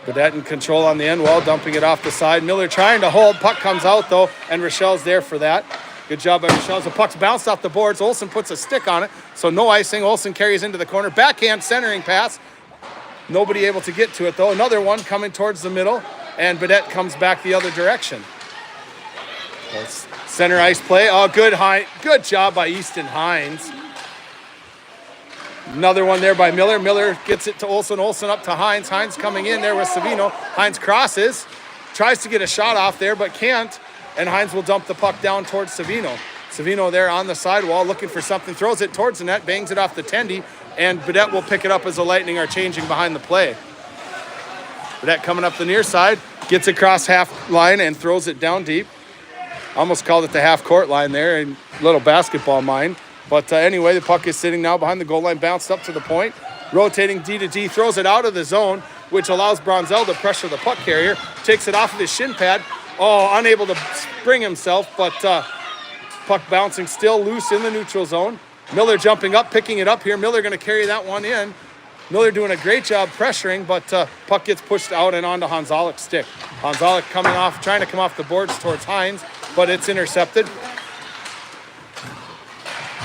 A: Baudette in control on the end wall, dumping it off the side. Miller trying to hold. Puck comes out, though, and Rochelle's there for that. Good job by Rochelle. The puck's bounced off the boards. Olsen puts a stick on it, so no icing. Olsen carries into the corner. Backhand centering pass. Nobody able to get to it, though. Another one coming towards the middle, and Baudette comes back the other direction. Center ice play. Oh, good job by Easton Hines. Another one there by Miller. Miller gets it to Olsen. Olsen up to Hines. Hines coming in there with Savino. Hines crosses. Tries to get a shot off there, but can't. And Hines will dump the puck down towards Savino. Savino there on the sidewall looking for something. Throws it towards the net. Bangs it off the tendy. And Baudette will pick it up as the Lightning are changing behind the play. Baudette coming up the near side. Gets across half line and throws it down deep. Almost called it the half court line there. And little basketball mind. But anyway, the puck is sitting now behind the goal line. Bounced up to the point. Rotating D to D. Throws it out of the zone, which allows Bronzell to pressure the puck carrier. Takes it off of his shin pad. Oh, unable to spring himself, but puck bouncing still loose in the neutral zone. Miller jumping up, picking it up here. Miller going to carry that one in. Miller doing a great job pressuring, but puck gets pushed out and onto Hanzalik's stick. Hanzalik coming off, trying to come off the boards towards Hines, but it's intercepted.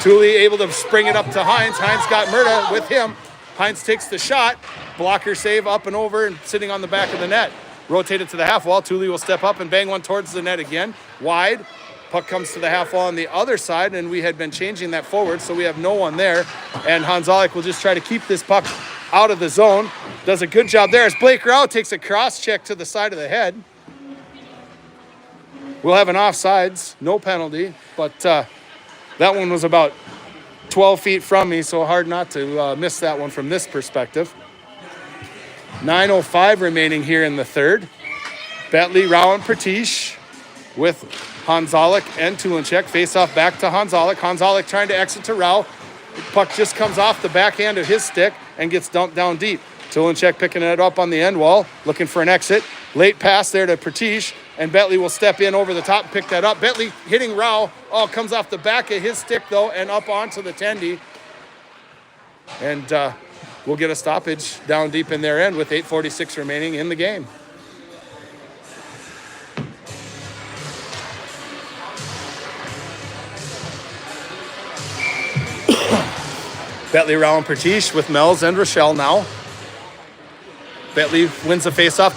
A: Thule able to spring it up to Hines. Hines got Murda with him. Hines takes the shot. Blocker save up and over and sitting on the back of the net. Rotated to the half wall. Thule will step up and bang one towards the net again. Wide. Puck comes to the half wall on the other side, and we had been changing that forward, so we have no one there. And Hanzalik will just try to keep this puck out of the zone. Does a good job there as Blake Rao takes a cross check to the side of the head. We'll have an offsides, no penalty, but that one was about 12 feet from me, so hard not to miss that one from this perspective. 9:05 remaining here in the third. Bentley, Rao, and Pratish with Hanzalik and Tulinchek. Face off back to Hanzalik. Hanzalik trying to exit to Rao. Puck just comes off the backhand of his stick and gets dumped down deep. Tulinchek picking it up on the end wall, looking for an exit. Late pass there to Pratish, and Bentley will step in over the top and pick that up. Bentley hitting Rao. Oh, comes off the back of his stick, though, and up onto the tendy. And we'll get a stoppage down deep in their end with 8:46 remaining in the game. Bentley, Rao, and Pratish with Melz and Rochelle now. Bentley wins the faceoff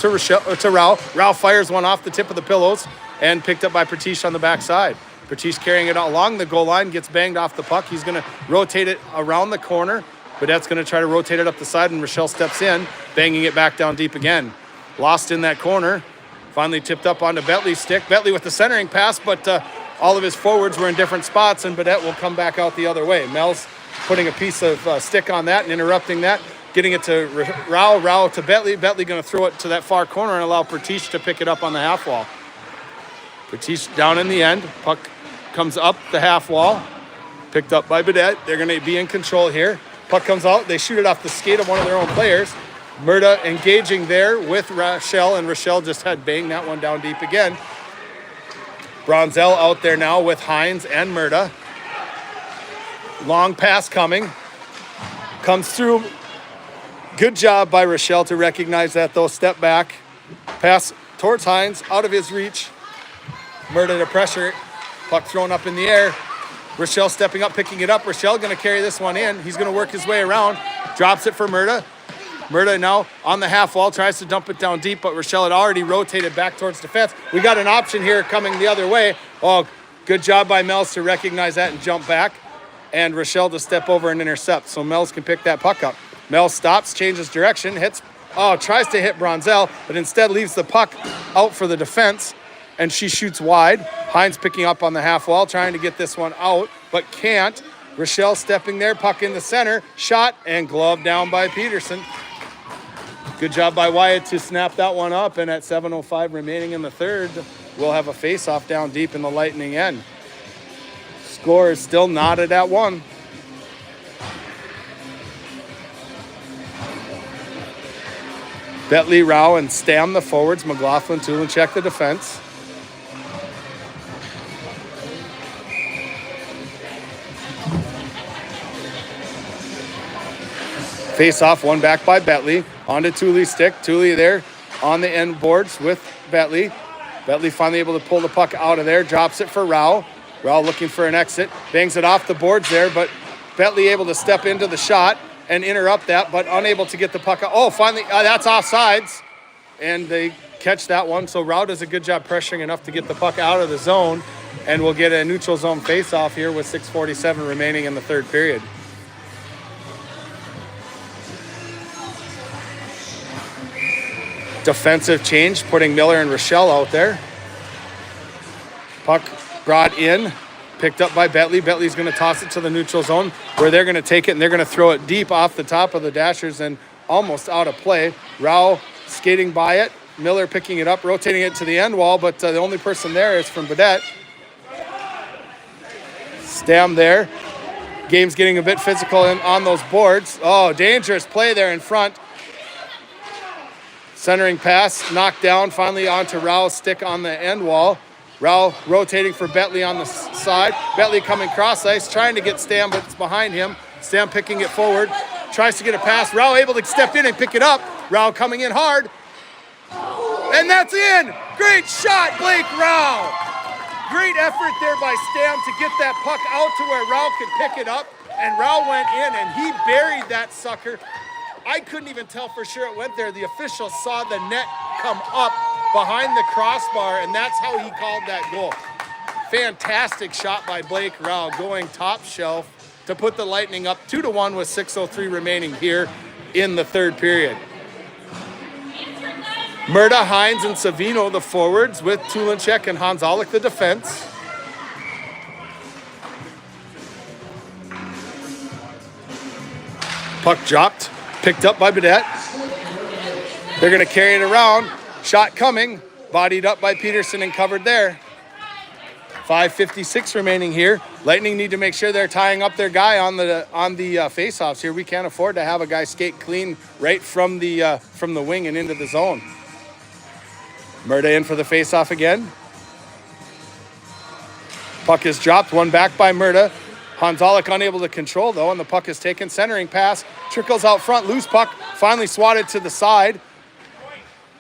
A: to Rao. Rao fires one off the tip of the pillows and picked up by Pratish on the backside. Pratish carrying it along the goal line, gets banged off the puck. He's going to rotate it around the corner. Baudette's going to try to rotate it up the side, and Rochelle steps in, banging it back down deep again. Lost in that corner. Finally tipped up onto Bentley's stick. Bentley with the centering pass, but all of his forwards were in different spots, and Baudette will come back out the other way. Mel's putting a piece of stick on that and interrupting that. Getting it to Rao, Rao to Bentley. Bentley going to throw it to that far corner and allow Pratish to pick it up on the half wall. Pratish down in the end. Puck comes up the half wall. Picked up by Baudette. They're going to be in control here. Puck comes out. They shoot it off the skate of one of their own players. Murda engaging there with Rochelle, and Rochelle just had banged that one down deep again. Bronzell out there now with Hines and Murda. Long pass coming. Comes through. Good job by Rochelle to recognize that, though. Step back. Pass towards Hines, out of his reach. Murda to pressure. Puck thrown up in the air. Rochelle stepping up, picking it up. Rochelle going to carry this one in. He's going to work his way around. Drops it for Murda. Murda now on the half wall, tries to dump it down deep, but Rochelle had already rotated back towards defense. We got an option here coming the other way. Oh, good job by Melz to recognize that and jump back. And Rochelle to step over and intercept, so Melz can pick that puck up. Melz stops, changes direction, tries to hit Bronzell, but instead leaves the puck out for the defense, and she shoots wide. Hines picking up on the half wall, trying to get this one out, but can't. Rochelle stepping there, puck in the center, shot, and glove down by Peterson. Good job by Wyatt to snap that one up, and at 7:05 remaining in the third, we'll have a face-off down deep in the Lightning end. Score is still knotted at 1. Bentley, Rao, and Stam the forwards. McLaughlin, Tulinchek the defense. Face off, one back by Bentley. Onto Thule's stick. Thule there on the end boards with Bentley. Bentley finally able to pull the puck out of there. Drops it for Rao. Rao looking for an exit. Bangs it off the boards there, but Bentley able to step into the shot and interrupt that, but unable to get the puck out. Oh, finally, that's offsides. And they catch that one. So Rao does a good job pressuring enough to get the puck out of the zone. And we'll get a neutral zone face-off here with 6:47 remaining in the third period. Defensive change, putting Miller and Rochelle out there. Puck brought in. Picked up by Bentley. Bentley's going to toss it to the neutral zone where they're going to take it, and they're going to throw it deep off the top of the Dashers and almost out of play. Rao skating by it. Miller picking it up, rotating it to the end wall, but the only person there is from Baudette. Stam there. Game's getting a bit physical on those boards. Oh, dangerous play there in front. Centering pass, knocked down, finally onto Rao's stick on the end wall. Rao rotating for Bentley on the side. Bentley coming cross ice, trying to get Stam, but it's behind him. Stam picking it forward, tries to get a pass. Rao able to step in and pick it up. Rao coming in hard. And that's in! Great shot, Blake Rao! Great effort there by Stam to get that puck out to where Rao could pick it up. And Rao went in and he buried that sucker. I couldn't even tell for sure it went there. The official saw the net come up behind the crossbar, and that's how he called that goal. Fantastic shot by Blake Rao, going top shelf to put the Lightning up 2-1 with 6:03 remaining here in the third period. Murda, Hines, and Savino, the forwards, with Tulinchek and Hanzalik, the defense. Puck dropped, picked up by Baudette. They're going to carry it around. Shot coming, bodied up by Peterson and covered there. 5:56 remaining here. Lightning need to make sure they're tying up their guy on the face-offs here. We can't afford to have a guy skate clean right from the wing and into the zone. Murda in for the face-off again. Puck is dropped, one back by Murda. Hanzalik unable to control though, and the puck is taken. Centering pass, trickles out front, loose puck, finally swatted to the side.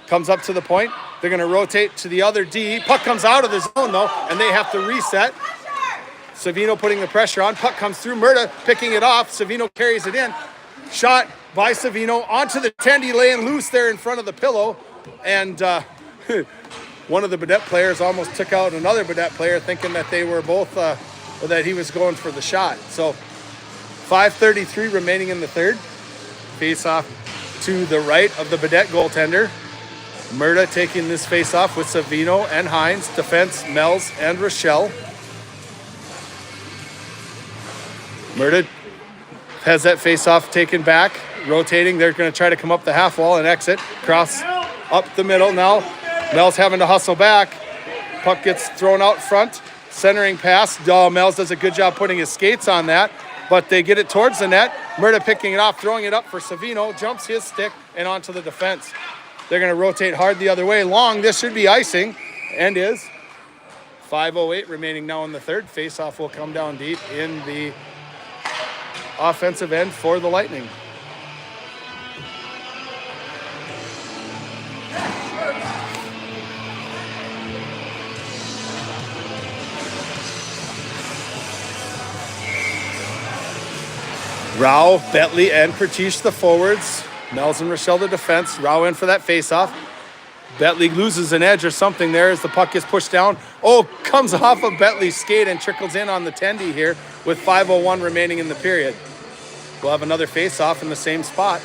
A: Comes up to the point. They're going to rotate to the other D. Puck comes out of the zone though, and they have to reset. Savino putting the pressure on. Puck comes through. Murda picking it off. Savino carries it in. Shot by Savino onto the tendy, laying loose there in front of the pillow. And one of the Baudette players almost took out another Baudette player, thinking that they were both, that he was going for the shot. So 5:33 remaining in the third. Face off to the right of the Baudette goaltender. Murda taking this face off with Savino and Hines. Defense, Melz and Rochelle. Murda has that face off taken back. Rotating, they're going to try to come up the half wall and exit. Cross up the middle now. Melz having to hustle back. Puck gets thrown out front. Centering pass. Melz does a good job putting his skates on that, but they get it towards the net. Murda picking it off, throwing it up for Savino. Jumps his stick and onto the defense. They're going to rotate hard the other way. Long, this should be icing, and is. 5:08 remaining now in the third. Face-off will come down deep in the offensive end for the Lightning. Rao, Bentley, and Pertiche the forwards. Melz and Rochelle the defense. Rao in for that face-off. Bentley loses an edge or something there as the puck gets pushed down. Oh, comes off of Bentley's skate and trickles in on the tendy here with 5:01 remaining in the period. We'll have another face-off in the same spot.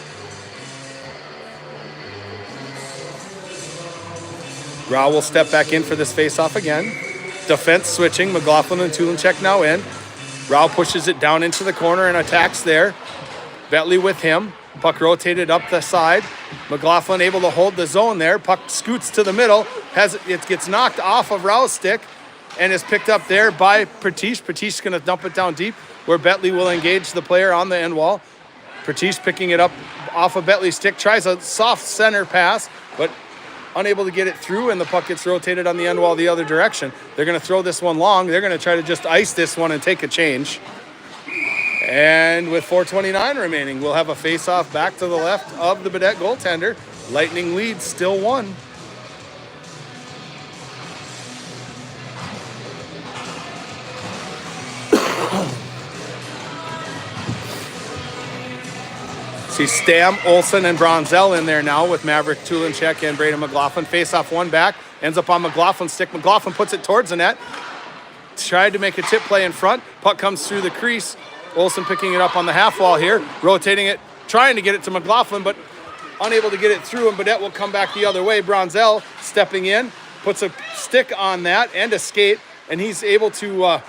A: Rao will step back in for this face-off again. Defense switching. McLaughlin and Tulinchek now in. Rao pushes it down into the corner and attacks there. Bentley with him. Puck rotated up the side. McLaughlin able to hold the zone there. Puck scoots to the middle. It gets knocked off of Rao's stick and is picked up there by Pertiche. Pertiche's going to dump it down deep where Bentley will engage the player on the end wall. Pertiche picking it up off of Bentley's stick. Tries a soft center pass, but unable to get it through, and the puck gets rotated on the end wall the other direction. They're going to throw this one long. They're going to try to just ice this one and take a change. And with 4:29 remaining, we'll have a face-off back to the left of the Baudette goaltender. Lightning leads still 1. See Stam, Olsen, and Bronzell in there now with Maverick Tulinchek and Braden McLaughlin. Face-off one back, ends up on McLaughlin's stick. McLaughlin puts it towards the net. Tried to make a tip play in front. Puck comes through the crease. Olsen picking it up on the half wall here, rotating it, trying to get it to McLaughlin, but unable to get it through, and Baudette will come back the other way. Bronzell stepping in, puts a stick on that and a skate, and he's able to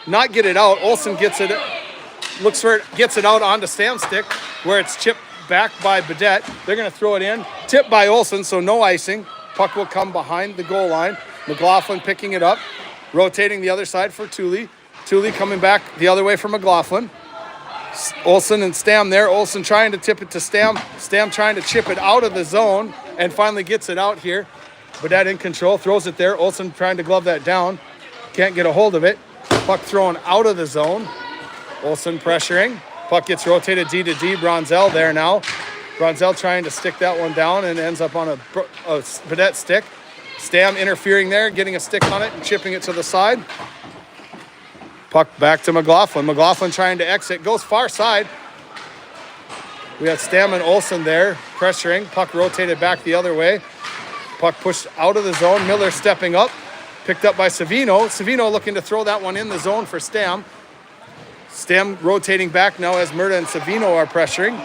A: not get it out. Olsen gets it, looks for it, gets it out onto Stam's stick, where it's chipped back by Baudette. They're going to throw it in, tipped by Olsen, so no icing. Puck will come behind the goal line. McLaughlin picking it up, rotating the other side for Thule. Thule coming back the other way for McLaughlin. Olsen and Stam there. Olsen trying to tip it to Stam. Stam trying to chip it out of the zone. and finally gets it out here. Baudette in control, throws it there. Olsen trying to glove that down. Can't get a hold of it. Puck thrown out of the zone. Olsen pressuring. Puck gets rotated D to D. Bronzell there now. Bronzell trying to stick that one down and ends up on a Baudette stick. Stam interfering there, getting a stick on it and chipping it to the side. Puck back to McLaughlin. McLaughlin trying to exit. Goes far side. We have Stam and Olsen there pressuring. Puck rotated back the other way. Puck pushed out of the zone. Miller stepping up. Picked up by Savino. Savino looking to throw that one in the zone for Stam. Stam rotating back now as Murda and Savino are pressuring.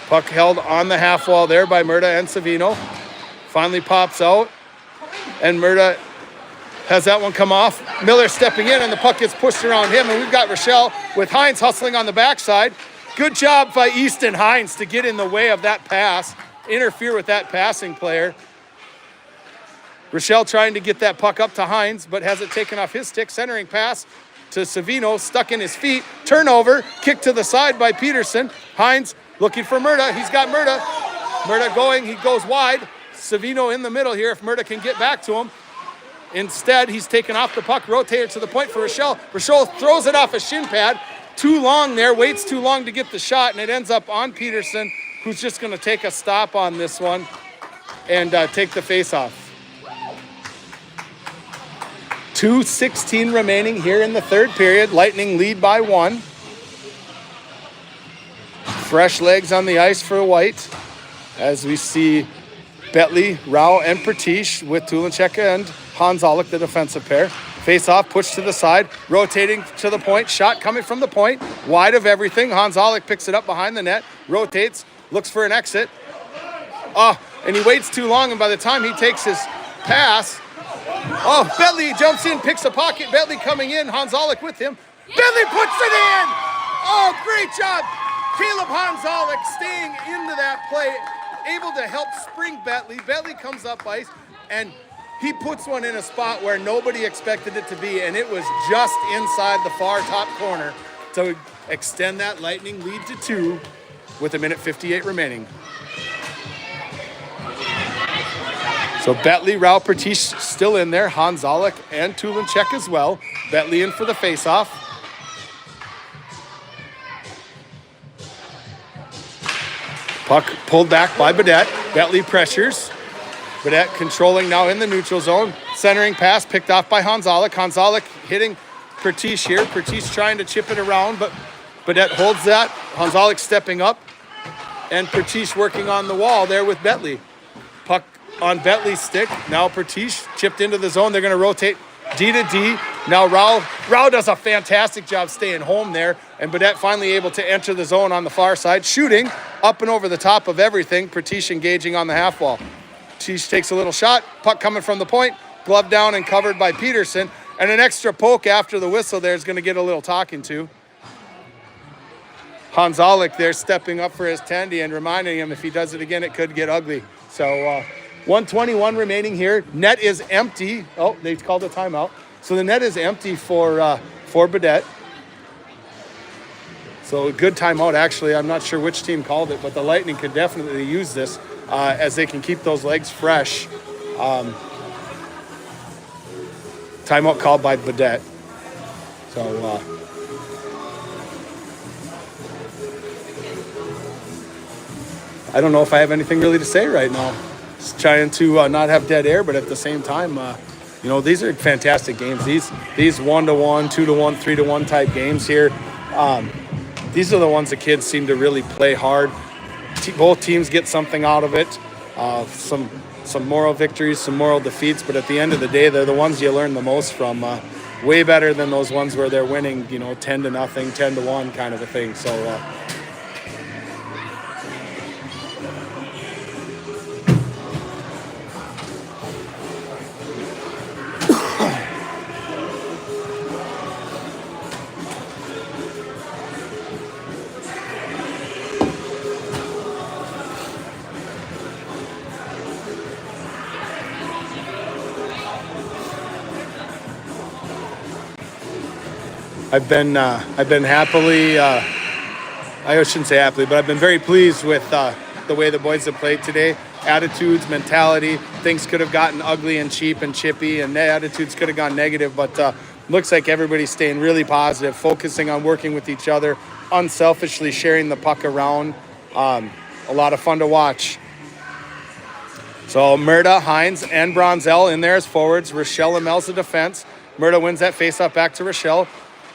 A: Puck held on the half wall there by Murda and Savino. Finally pops out. And Murda has that one come off. Miller stepping in and the puck gets pushed around him. And we've got Rochelle with Hines hustling on the backside. Good job by Easton Hines to get in the way of that pass. Interfere with that passing player. Rochelle trying to get that puck up to Hines, but has it taken off his stick. Centering pass to Savino, stuck in his feet. Turnover, kick to the side by Peterson. Hines looking for Murda. He's got Murda. Murda going, he goes wide. Savino in the middle here if Murda can get back to him. Instead, he's taken off the puck, rotated to the point for Rochelle. Rochelle throws it off a shin pad. Too long there, waits too long to get the shot, and it ends up on Peterson, who's just going to take a stop on this one and take the face-off. 2:16 remaining here in the third period. Lightning lead by 1. Fresh legs on the ice for White as we see Betley, Rao, and Pratish with Tulencheka and Hanzalik, the defensive pair. Face-off, push to the side, rotating to the point. Shot coming from the point, wide of everything. Hanzalik picks it up behind the net, rotates, looks for an exit. And he waits too long, and by the time he takes his pass, Betley jumps in, picks a pocket. Betley coming in, Hanzalik with him. Betley puts it in! Oh, great job! Caleb Hanzalik staying into that play, able to help spring Betley. Betley comes up ice, and he puts one in a spot where nobody expected it to be, and it was just inside the far top corner to extend that Lightning lead to 2 with 1:58 remaining. So Betley, Rao, Pratish still in there. Hanzalik and Tulenchek as well. Betley in for the faceoff. Puck pulled back by Baudette. Betley pressures. Baudette controlling now in the neutral zone. Centering pass picked off by Hanzalik. Hanzalik hitting Pratish here. Pratish trying to chip it around, but Baudette holds that. Hanzalik stepping up. And Pratish working on the wall there with Betley. Puck on Betley's stick. Now Pratish chipped into the zone. They're going to rotate D to D. Now Rao does a fantastic job staying home there. And Baudette finally able to enter the zone on the far side. Shooting up and over the top of everything. Pratish engaging on the half wall. Pratish takes a little shot. Puck coming from the point. Glove down and covered by Peterson. And an extra poke after the whistle there is going to get a little talking to. Hanzalik there stepping up for his tendy and reminding him if he does it again, it could get ugly. So 1:21 remaining here. Net is empty. Oh, they called a timeout. So the net is empty for Baudette. So a good timeout, actually. I'm not sure which team called it, but the Lightning could definitely use this as they can keep those legs fresh. Timeout called by Baudette. So I don't know if I have anything really to say right now. Just trying to not have dead air, but at the same time, these are fantastic games. These 1-1, 2-1, 3-1 type games here. These are the ones the kids seem to really play hard. Both teams get something out of it. Some moral victories, some moral defeats, but at the end of the day, they're the ones you learn the most from. Way better than those ones where they're winning, 10-0, 10-1 kind of a thing. So. I've been happily, I shouldn't say happily, but I've been very pleased with the the way the boys have played today. Attitudes, mentality, things could have gotten ugly and cheap and chippy, and attitudes could have gone negative, but looks like everybody's staying really positive, focusing on working with each other, unselfishly sharing the puck around. A lot of fun to watch. So Murda, Hines, and Bronzell in there as forwards. Rochelle and Mel's the defense. Murda wins that faceoff back to Rochelle.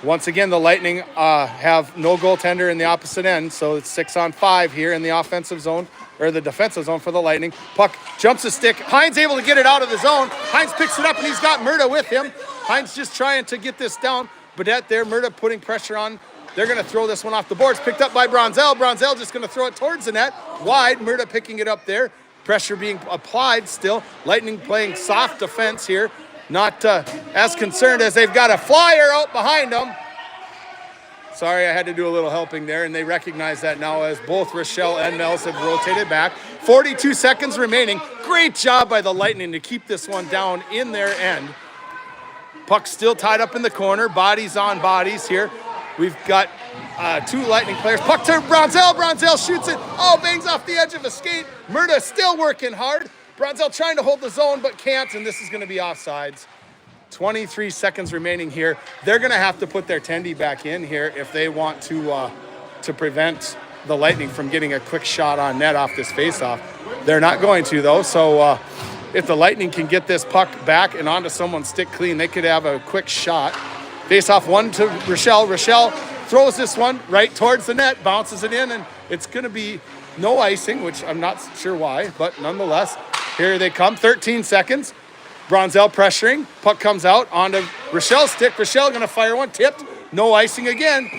A: Once again, the Lightning have no goaltender in the opposite end, so it's 6-on-5 here in the offensive zone, or the defensive zone for the Lightning. Puck jumps the stick. Hines able to get it out of the zone. Hines picks it up, and he's got Murda with him. Hines just trying to get this down. Baudette there, Murda putting pressure on. They're going to throw this one off the boards. Picked up by Bronzell. Bronzell just going to throw it towards the net. Wide. Murda picking it up there. Pressure being applied still. Lightning playing soft defense here. Not as concerned as they've got a flyer out behind them. Sorry, I had to do a little helping there, and they recognize that now as both Rochelle and Mel's have rotated back. 42 seconds remaining. Great job by the Lightning to keep this one down in their end. Puck still tied up in the corner. Bodies on bodies here. We've got two Lightning players. Puck to Bronzell. Bronzell shoots it. Oh, bangs off the edge of a skate. Murda still working hard. Bronzell trying to hold the zone, but can't, and this is going to be offsides. 23 seconds remaining here. They're going to have to put their tendy back in here if they want to prevent the Lightning from getting a quick shot on net off this faceoff. They're not going to, though, so if the Lightning can get this puck back and onto someone's stick clean, they could have a quick shot. Face-off one to Rochelle. Rochelle throws this one right towards the net, bounces it in, and it's going to be no icing, which I'm not sure why, but nonetheless, here they come. 13 seconds. Bronzell pressuring. Puck comes out onto Rochelle's stick. Rochelle going to fire one. Tipped. No icing again.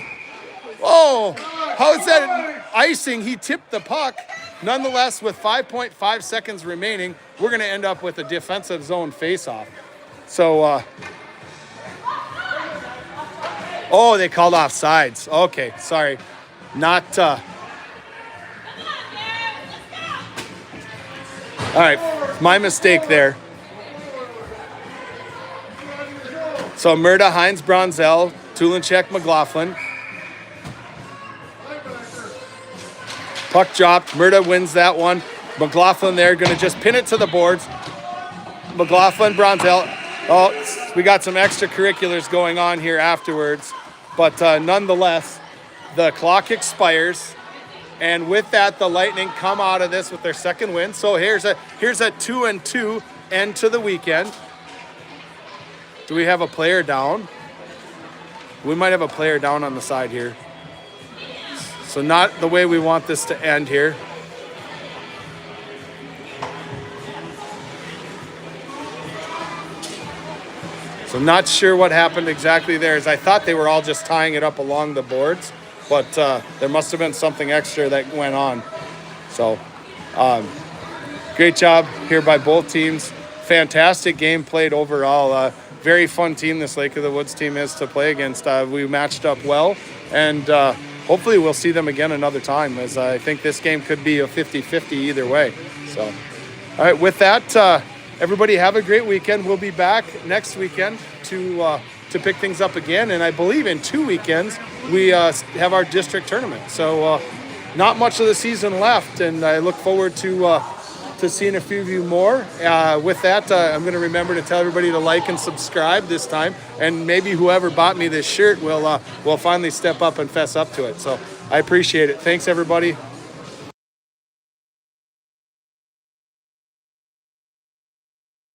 A: Oh, how is that icing? He tipped the puck. Nonetheless, with 5.5 seconds remaining, we're going to end up with a defensive zone face-off. So, oh, they called off sides. Okay, sorry. Not, all right, my mistake there. So Murda, Hines, Bronzell, Tulinchek, McLaughlin. Puck dropped. Murda wins that one. McLaughlin there, going to just pin it to the boards. McLaughlin, Bronzell. Oh, we got some extracurriculars going on here afterwards. But nonetheless, the clock expires. And with that, the Lightning come out of this with their second win. So here's a 2-2 end to the weekend. Do we have a player down? We might have a player down on the side here. So not the way we want this to end here. So not sure what happened exactly there. As I thought they were all just tying it up along the boards, but there must have been something extra that went on. So great job here by both teams. Fantastic game played overall. Very fun team this Lake of the Woods team is to play against. We matched up well, and hopefully we'll see them again another time, as I think this game could be a 50-50 either way. So, all right, with that, everybody have a great weekend. We'll be back next weekend to pick things up again, and I believe in 2 weekends we have our district tournament. So not much of the season left, and I look forward to seeing a few of you more. With that, I'm going to remember to tell everybody to like and subscribe this time, and maybe whoever bought me this shirt will finally step up and fess up to it. So I appreciate it. Thanks, everybody.